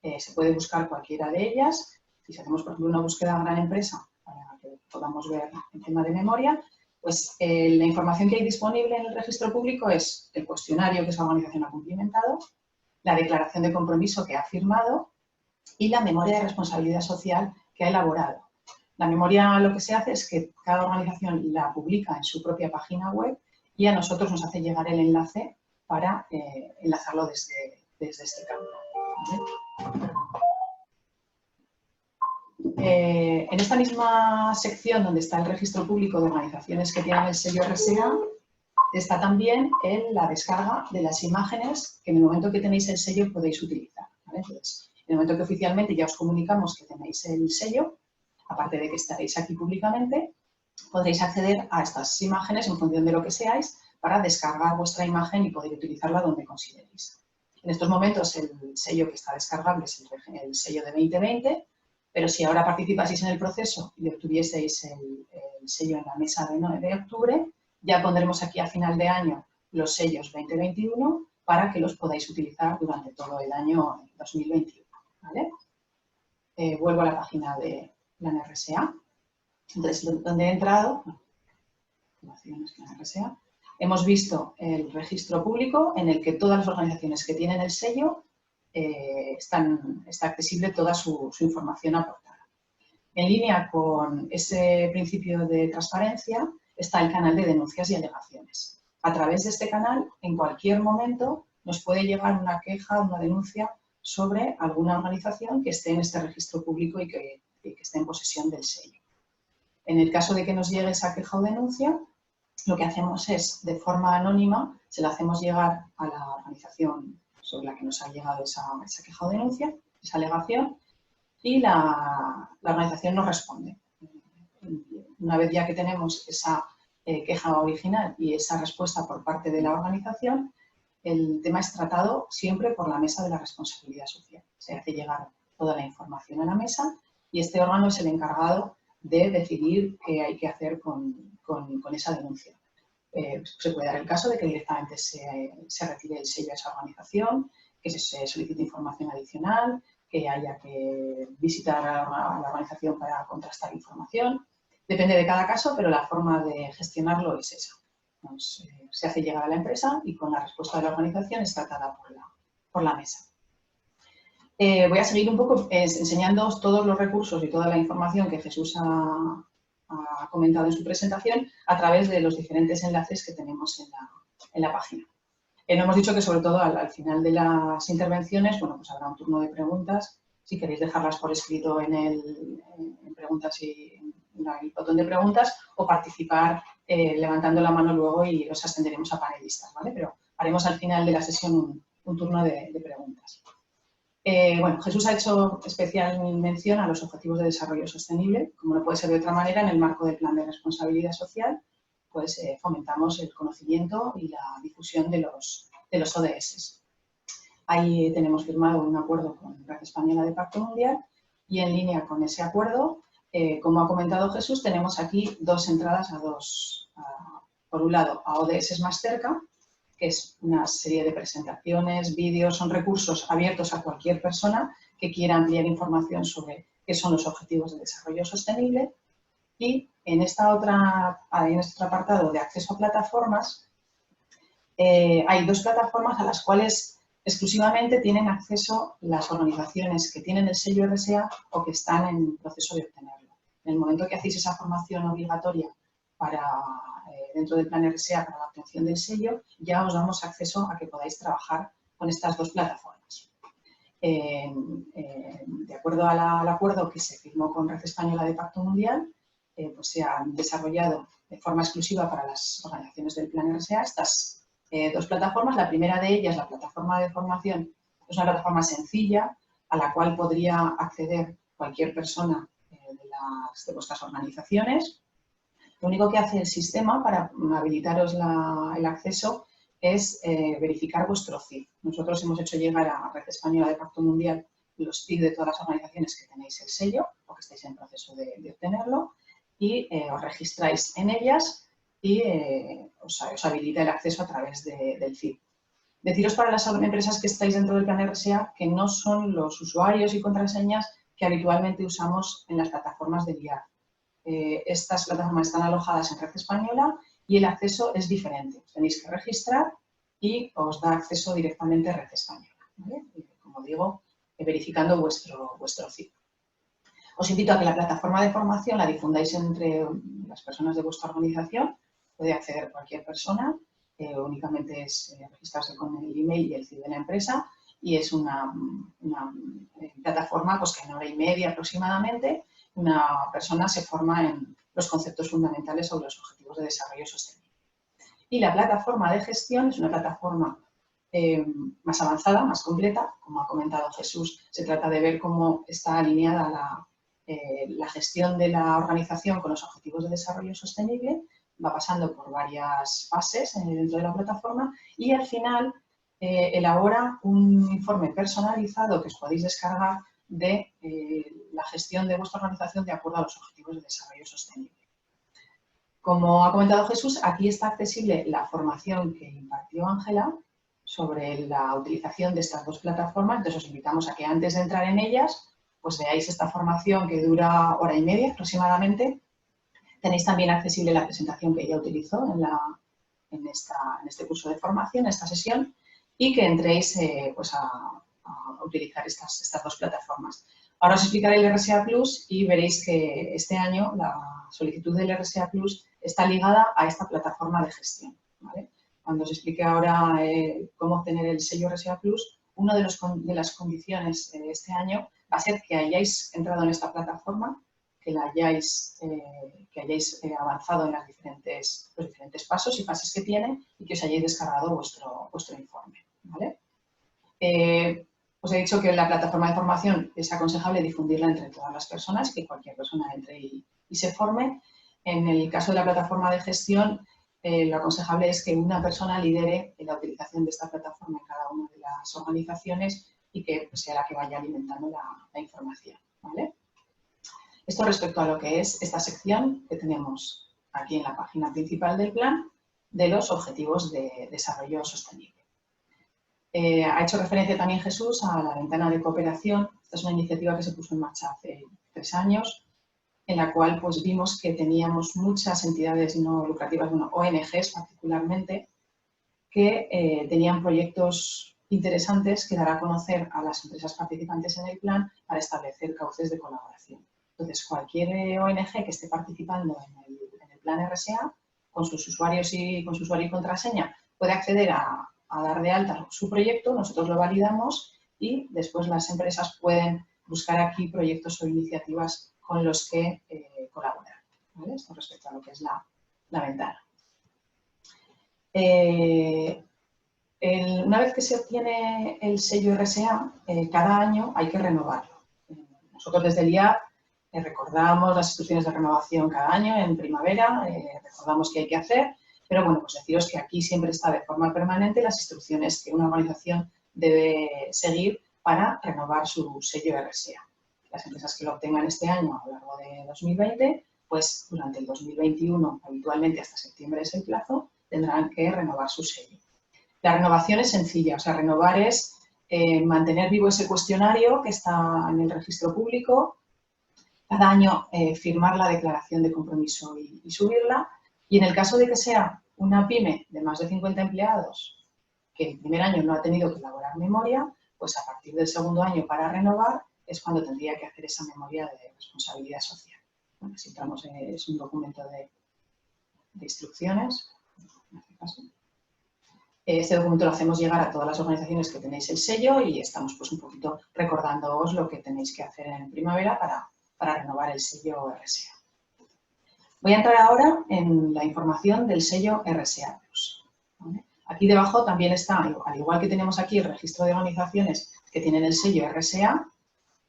Se puede buscar cualquiera de ellas. Si hacemos, por ejemplo, una búsqueda de gran empresa, para que podamos ver el tema de memoria, pues la información que hay disponible en el registro público es el cuestionario que esa organización ha cumplimentado, la declaración de compromiso que ha firmado y la memoria de responsabilidad social que ha elaborado. La memoria lo que se hace es que cada organización la publica en su propia página web y a nosotros nos hace llegar el enlace para enlazarlo desde este campo. En esta misma sección donde está el registro público de organizaciones que tienen el sello RSA, está también la descarga de las imágenes que en el momento que tenéis el sello podéis utilizar, ¿vale? Entonces, en el momento que oficialmente ya os comunicamos que tenéis el sello, aparte de que estaréis aquí públicamente, podréis acceder a estas imágenes en función de lo que seáis para descargar vuestra imagen y poder utilizarla donde consideréis. En estos momentos el sello que está descargable es el sello de 2020, pero si ahora participaseis en el proceso y obtuvieseis el sello en la mesa de 9 de octubre, ya pondremos aquí a final de año los sellos 2021 para que los podáis utilizar durante todo el año 2021. ¿Vale? Vuelvo a la página de Plan RSA. Entonces, donde he entrado, RSA, hemos visto el registro público en el que todas las organizaciones que tienen el sello está accesible toda su información aportada. En línea con ese principio de transparencia está el canal de denuncias y alegaciones. A través de este canal, en cualquier momento, nos puede llegar una queja, una denuncia sobre alguna organización que esté en este registro público y que esté en posesión del sello. En el caso de que nos llegue esa queja o denuncia, lo que hacemos es, de forma anónima, se la hacemos llegar a la organización sobre la que nos ha llegado esa queja o denuncia, esa alegación, y la organización nos responde. Una vez ya que tenemos esa queja original y esa respuesta por parte de la organización, el tema es tratado siempre por la mesa de la responsabilidad social. Se hace llegar toda la información a la mesa y este órgano es el encargado de decidir qué hay que hacer con esa denuncia. Se puede dar el caso de que directamente se retire el sello a esa organización, que se solicite información adicional, que haya que visitar a la organización para contrastar información. Depende de cada caso, pero la forma de gestionarlo es esa. Se hace llegar a la empresa y con la respuesta de la organización es tratada por la mesa. Voy a seguir un poco enseñándoos todos los recursos y toda la información que Jesús ha comentado en su presentación a través de los diferentes enlaces que tenemos en la página. No hemos dicho que sobre todo al final de las intervenciones, bueno, pues habrá un turno de preguntas. Si queréis dejarlas por escrito en preguntas y en el botón de preguntas o participar levantando la mano luego y os ascenderemos a panelistas, ¿vale? Pero haremos al final de la sesión un turno de preguntas. Bueno, Jesús ha hecho especial mención a los Objetivos de Desarrollo Sostenible. Como no puede ser de otra manera, en el marco del Plan de Responsabilidad Social, pues fomentamos el conocimiento y la difusión de los ODS. Ahí tenemos firmado un acuerdo con Red Española de Pacto Mundial y en línea con ese acuerdo, como ha comentado Jesús, tenemos aquí dos entradas por un lado, a ODS Más Cerca, que es una serie de presentaciones, vídeos, son recursos abiertos a cualquier persona que quiera ampliar información sobre qué son los Objetivos de Desarrollo Sostenible. Y en este otro apartado de acceso a plataformas, hay dos plataformas a las cuales exclusivamente tienen acceso las organizaciones que tienen el sello RSA o que están en proceso de obtenerlo. En el momento que hacéis esa formación obligatoria dentro del plan RSA para la obtención del sello, ya os damos acceso a que podáis trabajar con estas dos plataformas. De acuerdo al acuerdo que se firmó con Red Española de Pacto Mundial, pues se han desarrollado de forma exclusiva para las organizaciones del plan RSA estas dos plataformas. La primera de ellas, la plataforma de formación, es una plataforma sencilla a la cual podría acceder cualquier persona de vuestras organizaciones. Lo único que hace el sistema para habilitaros el acceso es verificar vuestro CIF. Nosotros hemos hecho llegar a Red Española de Pacto Mundial los CIF de todas las organizaciones que tenéis el sello o que estáis en proceso de obtenerlo y os registráis en ellas y os habilita el acceso a través del CIF. Deciros para las empresas que estáis dentro del plan RSA que no son los usuarios y contraseñas que habitualmente usamos en las plataformas de guiar. Estas plataformas están alojadas en Red Española y el acceso es diferente. Os tenéis que registrar y os da acceso directamente a Red Española, ¿vale? Como digo, verificando vuestro CIF. Os invito a que la plataforma de formación la difundáis entre las personas de vuestra organización. Puede acceder cualquier persona, únicamente es registrarse con el email y el CIF de la empresa y es una plataforma pues, que en hora y media aproximadamente una persona se forma en los conceptos fundamentales sobre los Objetivos de Desarrollo Sostenible. Y la plataforma de gestión es una plataforma más avanzada, más completa. Como ha comentado Jesús, se trata de ver cómo está alineada la gestión de la organización con los Objetivos de Desarrollo Sostenible. Va pasando por varias fases dentro de la plataforma y al final elabora un informe personalizado que os podéis descargar de la gestión de vuestra organización de acuerdo a los Objetivos de Desarrollo Sostenible. Como ha comentado Jesús, aquí está accesible la formación que impartió Ángela sobre la utilización de estas dos plataformas. Entonces os invitamos a que antes de entrar en ellas, pues veáis esta formación que dura hora y media aproximadamente. Tenéis también accesible la presentación que ella utilizó en este curso de formación, en esta sesión, y que entréis pues a utilizar estas dos plataformas. Ahora os explicaré el RSA Plus y veréis que este año la solicitud del RSA Plus está ligada a esta plataforma de gestión, ¿vale? cuando os explique ahora cómo obtener el sello RSA Plus, una de las condiciones este año va a ser que hayáis entrado en esta plataforma, que hayáis avanzado en los diferentes pasos y fases que tiene y que os hayáis descargado vuestro informe, ¿vale? Os he dicho que la plataforma de formación es aconsejable difundirla entre todas las personas, que cualquier persona entre y se forme. En el caso de la plataforma de gestión, lo aconsejable es que una persona lidere la utilización de esta plataforma en cada una de las organizaciones y que sea la que vaya alimentando la información, ¿vale? Esto respecto a lo que es esta sección que tenemos aquí en la página principal del plan de los Objetivos de Desarrollo Sostenible. Ha hecho referencia también Jesús a la ventana de cooperación. Esta es una iniciativa que se puso en marcha hace 3 años, en la cual pues, vimos que teníamos muchas entidades no lucrativas, bueno, ONGs particularmente, que tenían proyectos interesantes que dar a conocer a las empresas participantes en el plan para establecer cauces de colaboración. Entonces, cualquier ONG que esté participando en el plan RSA, con sus usuarios y con su usuario y contraseña, puede acceder a dar de alta su proyecto, nosotros lo validamos y después las empresas pueden buscar aquí proyectos o iniciativas con los que colaborar, ¿vale? Esto respecto a lo que es la ventana. Una vez que se obtiene el sello RSA, cada año hay que renovarlo. Nosotros desde el IAP recordamos las instrucciones de renovación cada año en primavera, recordamos qué hay que hacer, pero bueno, pues deciros que aquí siempre está de forma permanente las instrucciones que una organización debe seguir para renovar su sello RSA. Las empresas que lo obtengan este año a lo largo de 2020, pues durante el 2021, habitualmente hasta septiembre es el plazo, tendrán que renovar su sello. La renovación es sencilla, o sea, renovar es mantener vivo ese cuestionario que está en el registro público, cada año firmar la declaración de compromiso y subirla, y en el caso de que sea una pyme de más de 50 empleados que el primer año no ha tenido que elaborar memoria, pues a partir del segundo año para renovar es cuando tendría que hacer esa memoria de responsabilidad social. Bueno, si entramos, es un documento de instrucciones, en este caso. Este documento lo hacemos llegar a todas las organizaciones que tenéis el sello y estamos pues un poquito recordándoos lo que tenéis que hacer en primavera para renovar el sello RSA. Voy a entrar ahora en la información del sello RSA Plus, ¿vale? Aquí debajo también está, al igual que tenemos aquí el registro de organizaciones que tienen el sello RSA,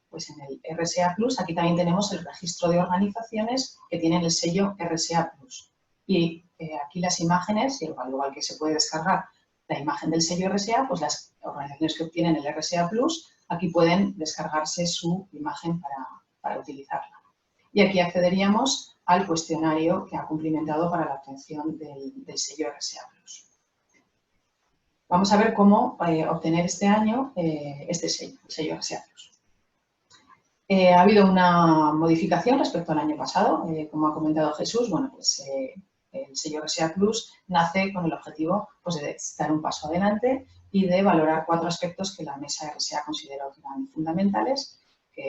pues en el RSA Plus aquí también tenemos el registro de organizaciones que tienen el sello RSA Plus. Y aquí las imágenes, y al igual que se puede descargar la imagen del sello RSA, pues las organizaciones que obtienen el RSA Plus aquí pueden descargarse su imagen para utilizarla. Y aquí accederíamos al cuestionario que ha cumplimentado para la obtención del sello RSA Plus. Vamos a ver cómo obtener este año este sello, el sello RSA Plus. Ha habido una modificación respecto al año pasado, como ha comentado Jesús, bueno, pues el sello RSA Plus nace con el objetivo pues, de dar un paso adelante y de valorar 4 aspectos que la Mesa RSA consideró que eran fundamentales,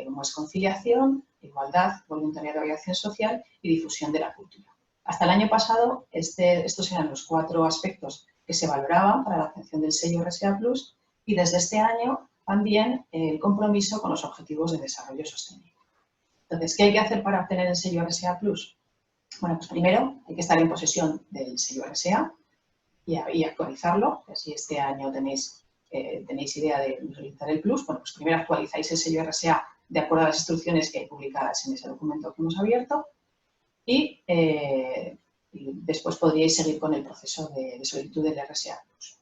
como es conciliación, igualdad, voluntariado y acción social y difusión de la cultura. Hasta el año pasado, estos eran los 4 aspectos que se valoraban para la obtención del sello RSA Plus y desde este año también el compromiso con los objetivos de desarrollo sostenible. Entonces, ¿qué hay que hacer para obtener el sello RSA Plus? Bueno, pues primero hay que estar en posesión del sello RSA y actualizarlo. Si este año tenéis idea de solicitar el Plus, bueno, pues primero actualizáis el sello RSA de acuerdo a las instrucciones que hay publicadas en ese documento que hemos abierto y después podríais seguir con el proceso de solicitud del RSA Plus.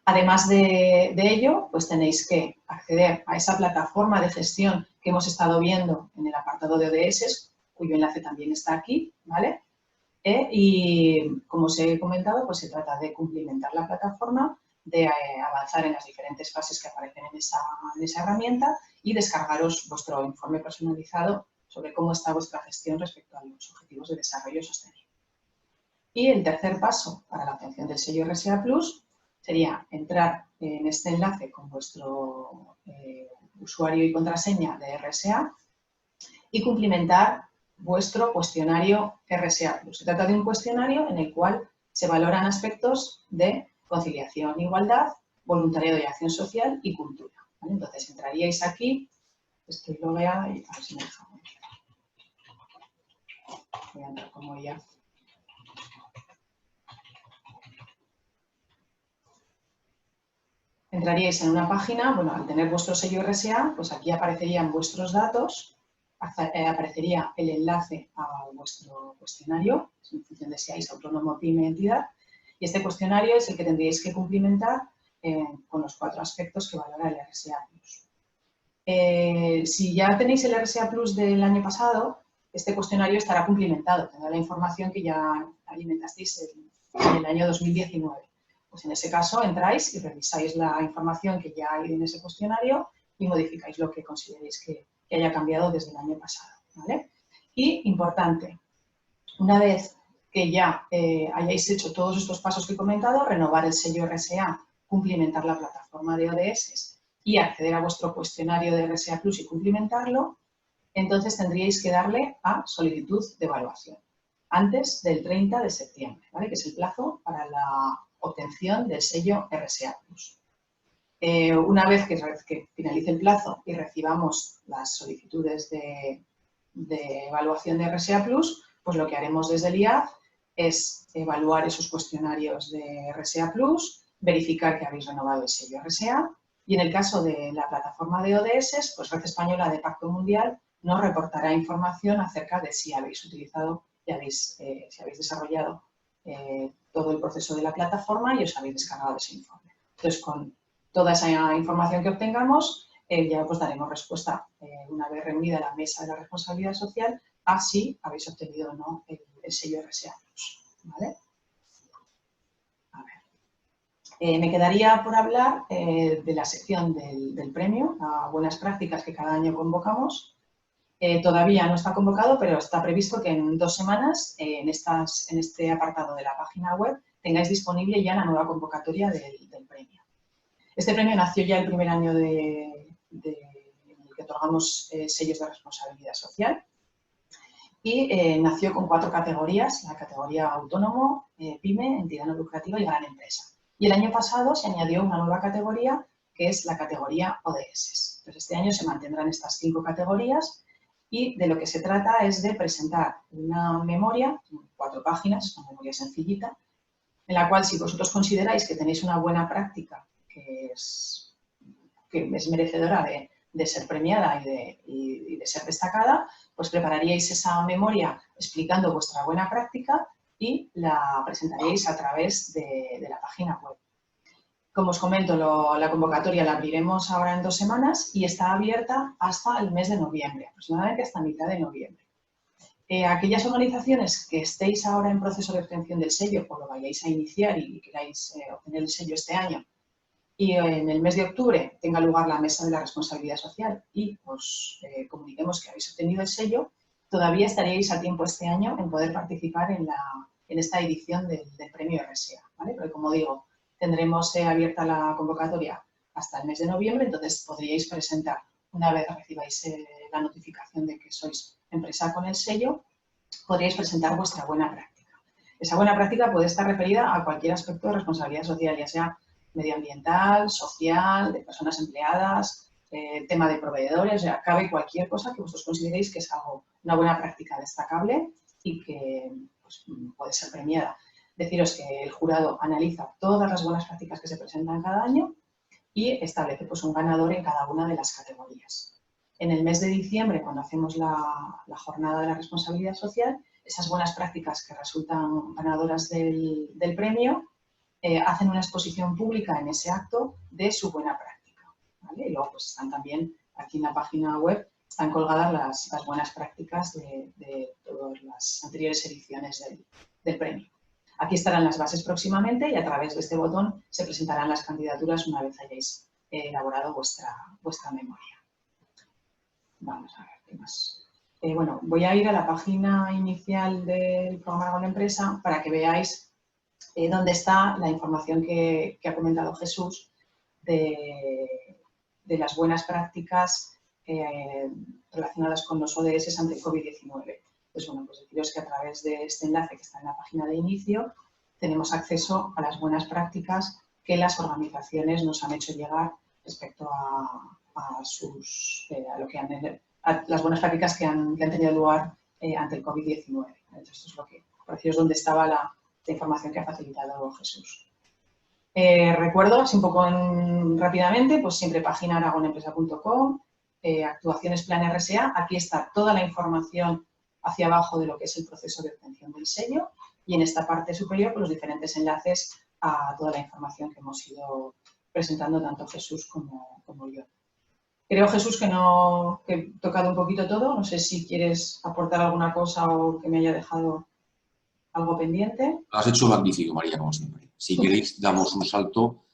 Además de ello, pues tenéis que acceder a esa plataforma de gestión que hemos estado viendo en el apartado de ODS, cuyo enlace también está aquí, ¿vale? Y como os he comentado, pues se trata de cumplimentar la plataforma, de avanzar en las diferentes fases que aparecen en esa herramienta y descargaros vuestro informe personalizado sobre cómo está vuestra gestión respecto a los objetivos de desarrollo sostenible. Y el tercer paso para la obtención del sello RSA Plus sería entrar en este enlace con vuestro usuario y contraseña de RSA y cumplimentar vuestro cuestionario RSA Plus. Se trata de un cuestionario en el cual se valoran aspectos de conciliación, igualdad, voluntariado y acción social y cultura. ¿Vale? Entonces entraríais aquí, estoy logueada y a ver si me deja. Voy a entrar como ella. Entraríais en una página, bueno, al tener vuestro sello RSA, pues aquí aparecerían vuestros datos, aparecería el enlace a vuestro cuestionario, en función de si seáis autónomo, pyme, entidad, y este cuestionario es el que tendríais que cumplimentar con los 4 aspectos que valora el RSA+. Si ya tenéis el RSA Plus del año pasado, este cuestionario estará cumplimentado, tendrá la información que ya alimentasteis en el año 2019. Pues en ese caso entráis y revisáis la información que ya hay en ese cuestionario y modificáis lo que consideréis que haya cambiado desde el año pasado, ¿vale? Y, importante, una vez que ya hayáis hecho todos estos pasos que he comentado, renovar el sello RSA, cumplimentar la plataforma de ODS y acceder a vuestro cuestionario de RSA Plus y cumplimentarlo, entonces tendríais que darle a solicitud de evaluación antes del 30 de septiembre, ¿vale? Que es el plazo para la obtención del sello RSA Plus. Una vez que finalice el plazo y recibamos las solicitudes de evaluación de RSA Plus, pues lo que haremos desde el IAF es evaluar esos cuestionarios de RSA Plus, verificar que habéis renovado el sello RSA y en el caso de la plataforma de ODS, pues Red Española de Pacto Mundial nos reportará información acerca de si habéis utilizado y si habéis desarrollado todo el proceso de la plataforma y os habéis descargado ese informe. Entonces, con toda esa información que obtengamos, ya os daremos respuesta una vez reunida la mesa de la responsabilidad social a si habéis obtenido o no el sello RSA+. ¿Vale? A ver. Me quedaría por hablar de la sección del premio a buenas prácticas que cada año convocamos. Todavía no está convocado, pero está previsto que en 2 semanas, en este apartado de la página web, tengáis disponible ya la nueva convocatoria del premio. Este premio nació ya el primer año en el que otorgamos sellos de responsabilidad social y nació con 4 categorías, la categoría autónomo, pyme, entidad no lucrativa y gran empresa. Y el año pasado se añadió una nueva categoría que es la categoría ODS. Entonces, este año se mantendrán estas 5 categorías y de lo que se trata es de presentar una memoria, 4 páginas, una memoria sencillita, en la cual si vosotros consideráis que tenéis una buena práctica que es merecedora de ser premiada y de ser destacada, pues prepararíais esa memoria explicando vuestra buena práctica y la presentaríais a través de la página web. Como os comento, la convocatoria la abriremos ahora en 2 semanas y está abierta hasta el mes de noviembre, aproximadamente hasta mitad de noviembre. Aquellas organizaciones que estéis ahora en proceso de obtención del sello o lo vayáis a iniciar y queráis obtener el sello este año y en el mes de octubre tenga lugar la mesa de la responsabilidad social y os comuniquemos que habéis obtenido el sello, todavía estaríais a tiempo este año en poder participar en esta edición del premio RSA, ¿vale? Porque como digo, tendremos abierta la convocatoria hasta el mes de noviembre, entonces podríais presentar, una vez recibáis la notificación de que sois empresa con el sello, podríais presentar vuestra buena práctica. Esa buena práctica puede estar referida a cualquier aspecto de responsabilidad social, ya sea medioambiental, social, de personas empleadas, tema de proveedores, o sea, cabe cualquier cosa que vosotros consideréis que es una buena práctica destacable y que pues, puede ser premiada. Deciros que el jurado analiza todas las buenas prácticas que se presentan cada año y establece pues, un ganador en cada una de las categorías. En el mes de diciembre, cuando hacemos la jornada de la responsabilidad social, esas buenas prácticas que resultan ganadoras del premio hacen una exposición pública en ese acto de su buena práctica, ¿vale? Y luego pues, están también aquí en la página web, están colgadas las buenas prácticas de todas las anteriores ediciones del premio. Aquí estarán las bases próximamente y a través de este botón se presentarán las candidaturas una vez hayáis elaborado vuestra memoria. Vamos a ver qué más. Bueno, voy a ir a la página inicial del programa con la empresa para que veáis dónde está la información que ha comentado Jesús de las buenas prácticas relacionadas con los ODS ante el COVID-19. Pues bueno, pues deciros que a través de este enlace que está en la página de inicio tenemos acceso a las buenas prácticas que las organizaciones nos han hecho llegar respecto a las buenas prácticas que han tenido lugar ante el COVID-19. Entonces, esto es lo que, por decir, es donde estaba la información que ha facilitado Jesús. Recuerdo, así un poco rápidamente, pues siempre página aragonempresa.com, actuaciones Plan RSA. Aquí está toda la información hacia abajo de lo que es el proceso de obtención del sello y en esta parte superior pues, los diferentes enlaces a toda la información que hemos ido presentando tanto Jesús como yo. Creo, Jesús, que he tocado un poquito todo. No sé si quieres aportar alguna cosa o que me haya dejado algo pendiente. Lo has hecho magnífico, María, como siempre. Si queréis, damos un salto.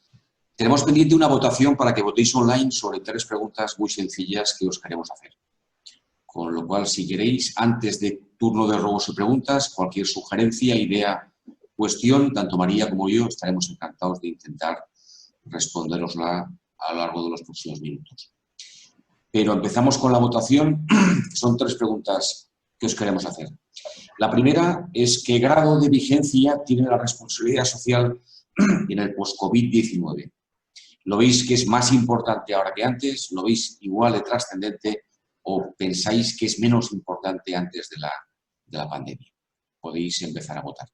Tenemos pendiente una votación para que votéis online sobre 3 preguntas muy sencillas que os queremos hacer. Con lo cual, si queréis, antes de turno de ruegos y preguntas, cualquier sugerencia, idea, cuestión, tanto María como yo estaremos encantados de intentar responderosla a lo largo de los próximos minutos. Pero empezamos con la votación. Son 3 preguntas que os queremos hacer. La primera es ¿qué grado de vigencia tiene la responsabilidad social en el post-COVID-19? ¿Lo veis que es más importante ahora que antes? ¿Lo veis igual de trascendente o pensáis que es menos importante antes de la pandemia? Podéis empezar a votar.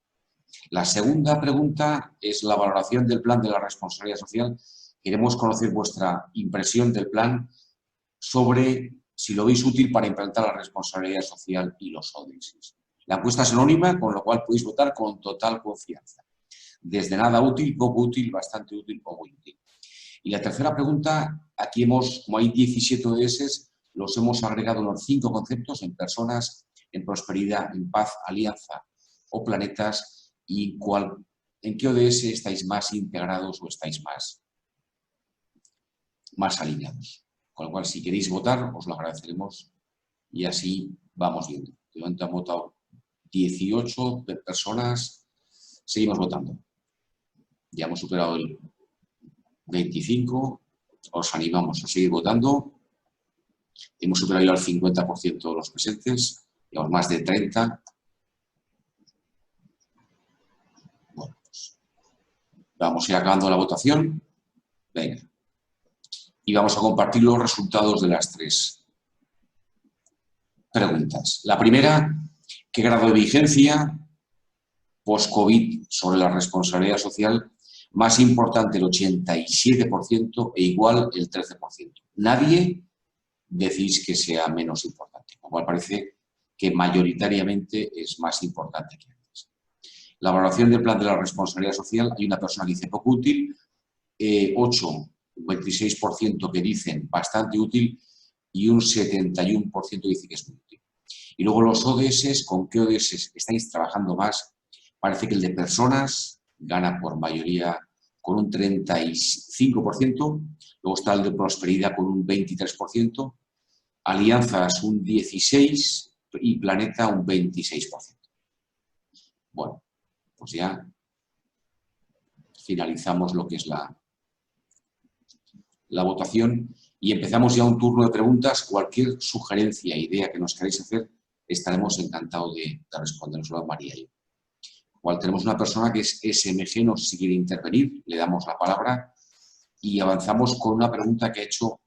La segunda pregunta es la valoración del plan de la responsabilidad social. Queremos conocer vuestra impresión del plan sobre si lo veis útil para implantar la responsabilidad social y los ODS. La encuesta es anónima, con lo cual podéis votar con total confianza. Desde nada útil, poco útil, bastante útil o muy útil. Y la tercera pregunta, aquí como hay 17 ODS, los hemos agregado en los 5 conceptos, en personas, en prosperidad, en paz, alianza o planetas, y en qué ODS estáis más integrados o estáis más alineados. Con lo cual, si queréis votar, os lo agradeceremos y así vamos viendo. De momento han votado 18 personas, seguimos votando. Ya hemos superado el 25, os animamos a seguir votando. Hemos superado ya el 50% de los presentes, llevamos más de 30. Bueno, pues vamos a ir acabando la votación. Venga. Y vamos a compartir los resultados de las 3 preguntas. La primera, ¿qué grado de vigencia post-COVID sobre la responsabilidad social? Más importante el 87% e igual el 13%. Nadie decís que sea menos importante, con lo cual parece que mayoritariamente es más importante que antes. La valoración del plan de la responsabilidad social, hay una persona que dice poco útil, 26% que dicen bastante útil y un 71% dice que es muy útil. Y luego los ODS, ¿con qué ODS estáis trabajando más? Parece que el de personas gana por mayoría con un 35%, luego está el de prosperidad con un 23%, alianzas un 16% y planeta un 26%. Bueno, pues ya finalizamos lo que es la votación y empezamos ya un turno de preguntas. Cualquier sugerencia, idea que nos queráis hacer, estaremos encantados de responderoslo a María y yo. Igual tenemos una persona que es SMG, no sé si quiere intervenir, le damos la palabra y avanzamos con una pregunta que ha hecho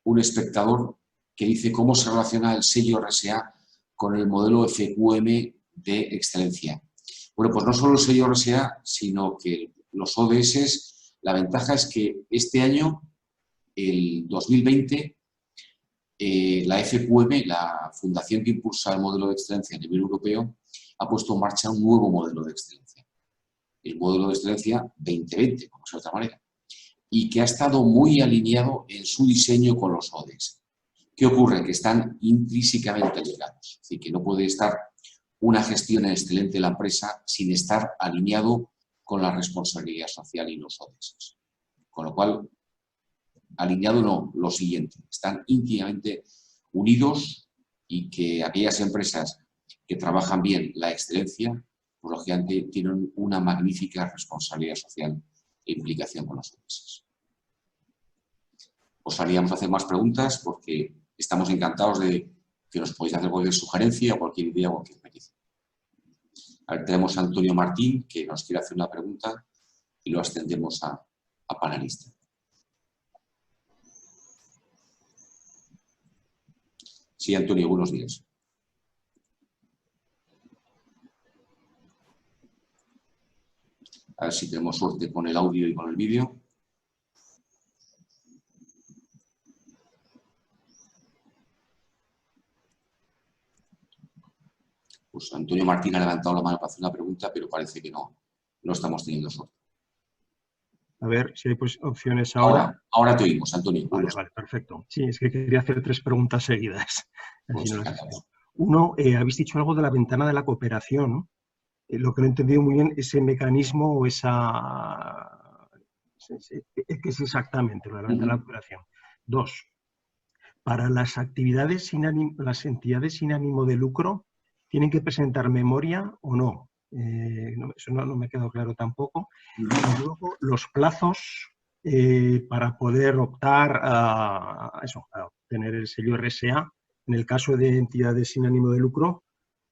un espectador que dice cómo se relaciona el sello RSA con el modelo FQM de excelencia. Bueno, pues no solo el sello RSA, sino que los ODS, la ventaja es que este año, el 2020, la FQM, la fundación que impulsa el modelo de excelencia a nivel europeo, ha puesto en marcha un nuevo modelo de excelencia. El modelo de excelencia 2020, como es de otra manera, y que ha estado muy alineado en su diseño con los ODS. ¿Qué ocurre? Que están intrínsecamente ligados. Es decir, que no puede estar una gestión excelente de la empresa sin estar alineado con la responsabilidad social y los ODS. Con lo cual, alineado no, lo siguiente, están íntimamente unidos y que aquellas empresas que trabajan bien la excelencia, pues lógicamente tienen una magnífica responsabilidad social e implicación con los ODS. Os haríamos hacer más preguntas porque estamos encantados de que nos podáis hacer cualquier sugerencia, cualquier idea o cualquier petición. A ver, tenemos a Antonio Martín, que nos quiere hacer una pregunta y lo extendemos a panelista. Sí, Antonio, buenos días. A ver si tenemos suerte con el audio y con el vídeo. Pues Antonio Martín ha levantado la mano para hacer una pregunta, pero parece que no estamos teniendo suerte. A ver si hay pues, opciones ahora. Ahora te oímos, Antonio. Vale, perfecto. Sí, es que quería hacer 3 preguntas seguidas. Pues Así no las espero. Uno, habéis dicho algo de la ventana de la cooperación. Lo que no he entendido muy bien, ese mecanismo o esa... ¿Qué es exactamente lo de la ventana de la cooperación? 2, para las actividades sin ánimo, las entidades sin ánimo de lucro, ¿tienen que presentar memoria o no? Eso no me quedó claro tampoco. Y luego, los plazos para poder optar a obtener el sello RSA, en el caso de entidades sin ánimo de lucro,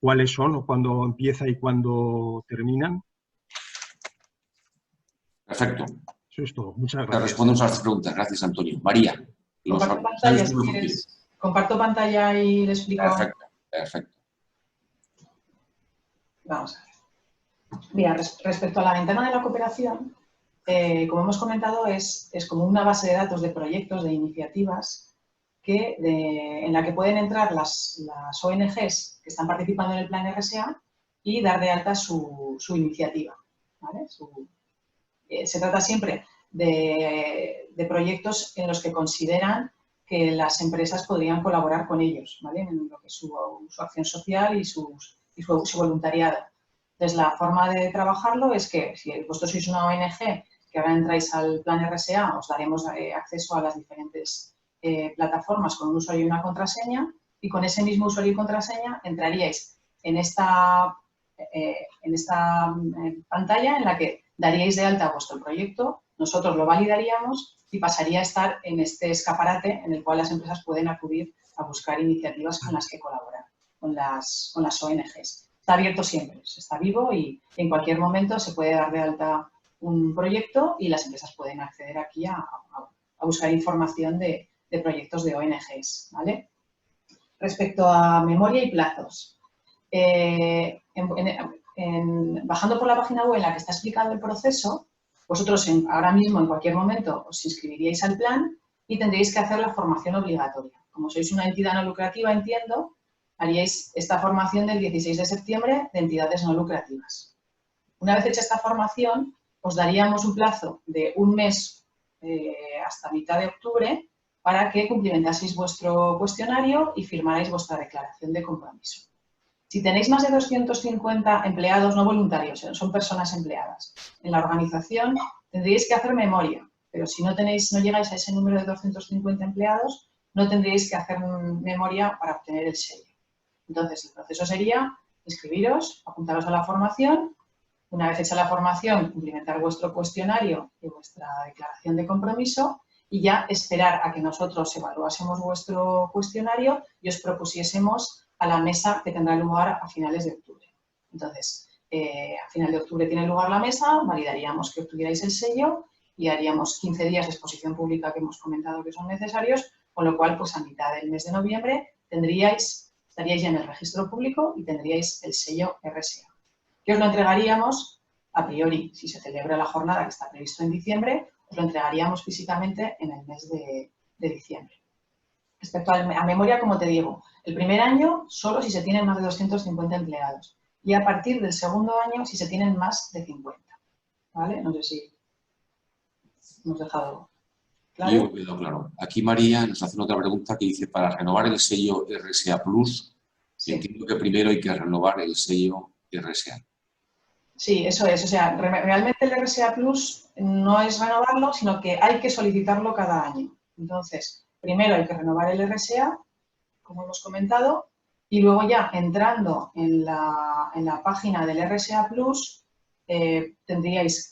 ¿cuáles son o cuándo empieza y cuándo terminan? Perfecto. Eso es todo. Muchas gracias. Respondemos a las preguntas. Gracias, Antonio. María. Comparto pantalla, si quieres. Comparto pantalla y le explico. Perfecto. Vamos a ver. Mira, respecto a la ventana de la cooperación, como hemos comentado, es como una base de datos de proyectos, de iniciativas, en la que pueden entrar las ONGs que están participando en el plan RSA y dar de alta su iniciativa, ¿vale? Se trata siempre de proyectos en los que consideran que las empresas podrían colaborar con ellos, ¿vale? En lo que es su acción social y su voluntariado. Entonces, la forma de trabajarlo es que si vosotros sois una ONG que ahora entráis al plan RSA, os daremos acceso a las diferentes plataformas con un usuario y una contraseña, y con ese mismo usuario y contraseña entraríais en esta pantalla en la que daríais de alta vuestro proyecto, nosotros lo validaríamos y pasaría a estar en este escaparate en el cual las empresas pueden acudir a buscar iniciativas con las que colaborar, con las ONGs. Está abierto siempre, está vivo y en cualquier momento se puede dar de alta un proyecto y las empresas pueden acceder aquí a buscar información de proyectos de ONGs, ¿vale? Respecto a memoria y plazos, bajando por la página web en la que está explicado el proceso, vosotros ahora mismo, en cualquier momento, os inscribiríais al plan y tendríais que hacer la formación obligatoria. Como sois una entidad no lucrativa, entiendo, haríais esta formación del 16 de septiembre de entidades no lucrativas. Una vez hecha esta formación, os daríamos un plazo de un mes hasta mitad de octubre para que cumplimentaseis vuestro cuestionario y firmarais vuestra declaración de compromiso. Si tenéis más de 250 empleados no voluntarios, son personas empleadas en la organización, tendríais que hacer memoria, pero si no llegáis a ese número de 250 empleados, no tendríais que hacer memoria para obtener el sello. Entonces, el proceso sería inscribiros, apuntaros a la formación. Una vez hecha la formación, cumplimentar vuestro cuestionario y vuestra declaración de compromiso y ya esperar a que nosotros evaluásemos vuestro cuestionario y os propusiésemos a la mesa que tendrá lugar a finales de octubre. Entonces, a final de octubre tiene lugar la mesa, validaríamos que obtuvierais el sello y haríamos 15 días de exposición pública que hemos comentado que son necesarios, con lo cual, pues a mitad del mes de noviembre estaríais ya en el registro público y tendríais el sello RSA. Que os lo entregaríamos, a priori, si se celebra la jornada que está previsto en diciembre, os lo entregaríamos físicamente en el mes de diciembre. Respecto a memoria, como te digo, el primer año solo si se tienen más de 250 empleados y a partir del segundo año si se tienen más de 50. ¿Vale? No sé si hemos dejado claro. Yo quedo claro. Aquí María nos hace otra pregunta que dice, para renovar el sello RSA Plus, sí. Entiendo que primero hay que renovar el sello RSA. Sí, eso es. O sea, realmente el RSA Plus no es renovarlo, sino que hay que solicitarlo cada año. Entonces, primero hay que renovar el RSA, como hemos comentado, y luego ya entrando en la página del RSA Plus, tendríais,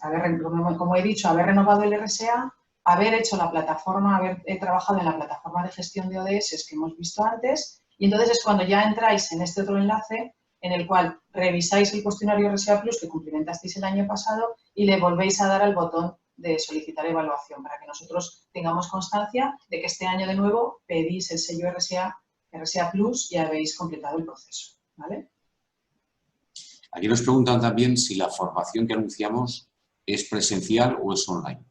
como he dicho, haber renovado el RSA, haber hecho la plataforma, haber trabajado en la plataforma de gestión de ODS que hemos visto antes, y entonces es cuando ya entráis en este otro enlace en el cual revisáis el cuestionario RSA Plus que cumplimentasteis el año pasado y le volvéis a dar al botón de solicitar evaluación para que nosotros tengamos constancia de que este año de nuevo pedís el sello RSA Plus y habéis completado el proceso, ¿vale? Aquí nos preguntan también si la formación que anunciamos es presencial o es online.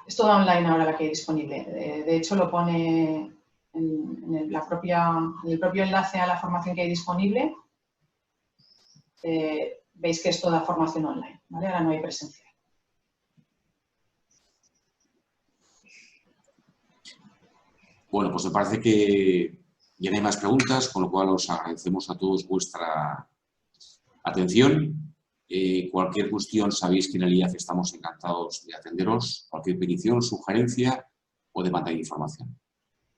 Es toda online ahora la que hay disponible. De hecho, lo pone en el propio enlace a la formación que hay disponible. Veis que es toda formación online, ¿vale? Ahora no hay presencial. Bueno, pues me parece que ya no hay más preguntas, con lo cual os agradecemos a todos vuestra atención. Cualquier cuestión, sabéis que en el IAF estamos encantados de atenderos. Cualquier petición, sugerencia o demanda de información.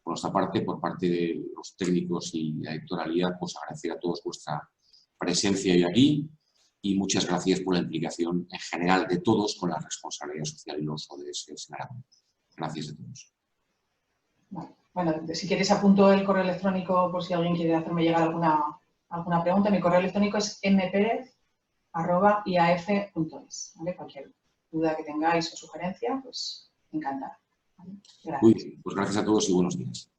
Por nuestra parte, por parte de los técnicos y la editorialidad, pues agradecer a todos vuestra presencia hoy aquí y muchas gracias por la implicación en general de todos con la responsabilidad social y los ODS en Aragón. Gracias a todos. Bueno, si queréis apunto el correo electrónico por si alguien quiere hacerme llegar alguna pregunta. Mi correo electrónico es mperez@iaf.es, ¿vale? Cualquier duda que tengáis o sugerencia, pues encantada, ¿vale? Gracias. Muy bien, pues gracias a todos y buenos días.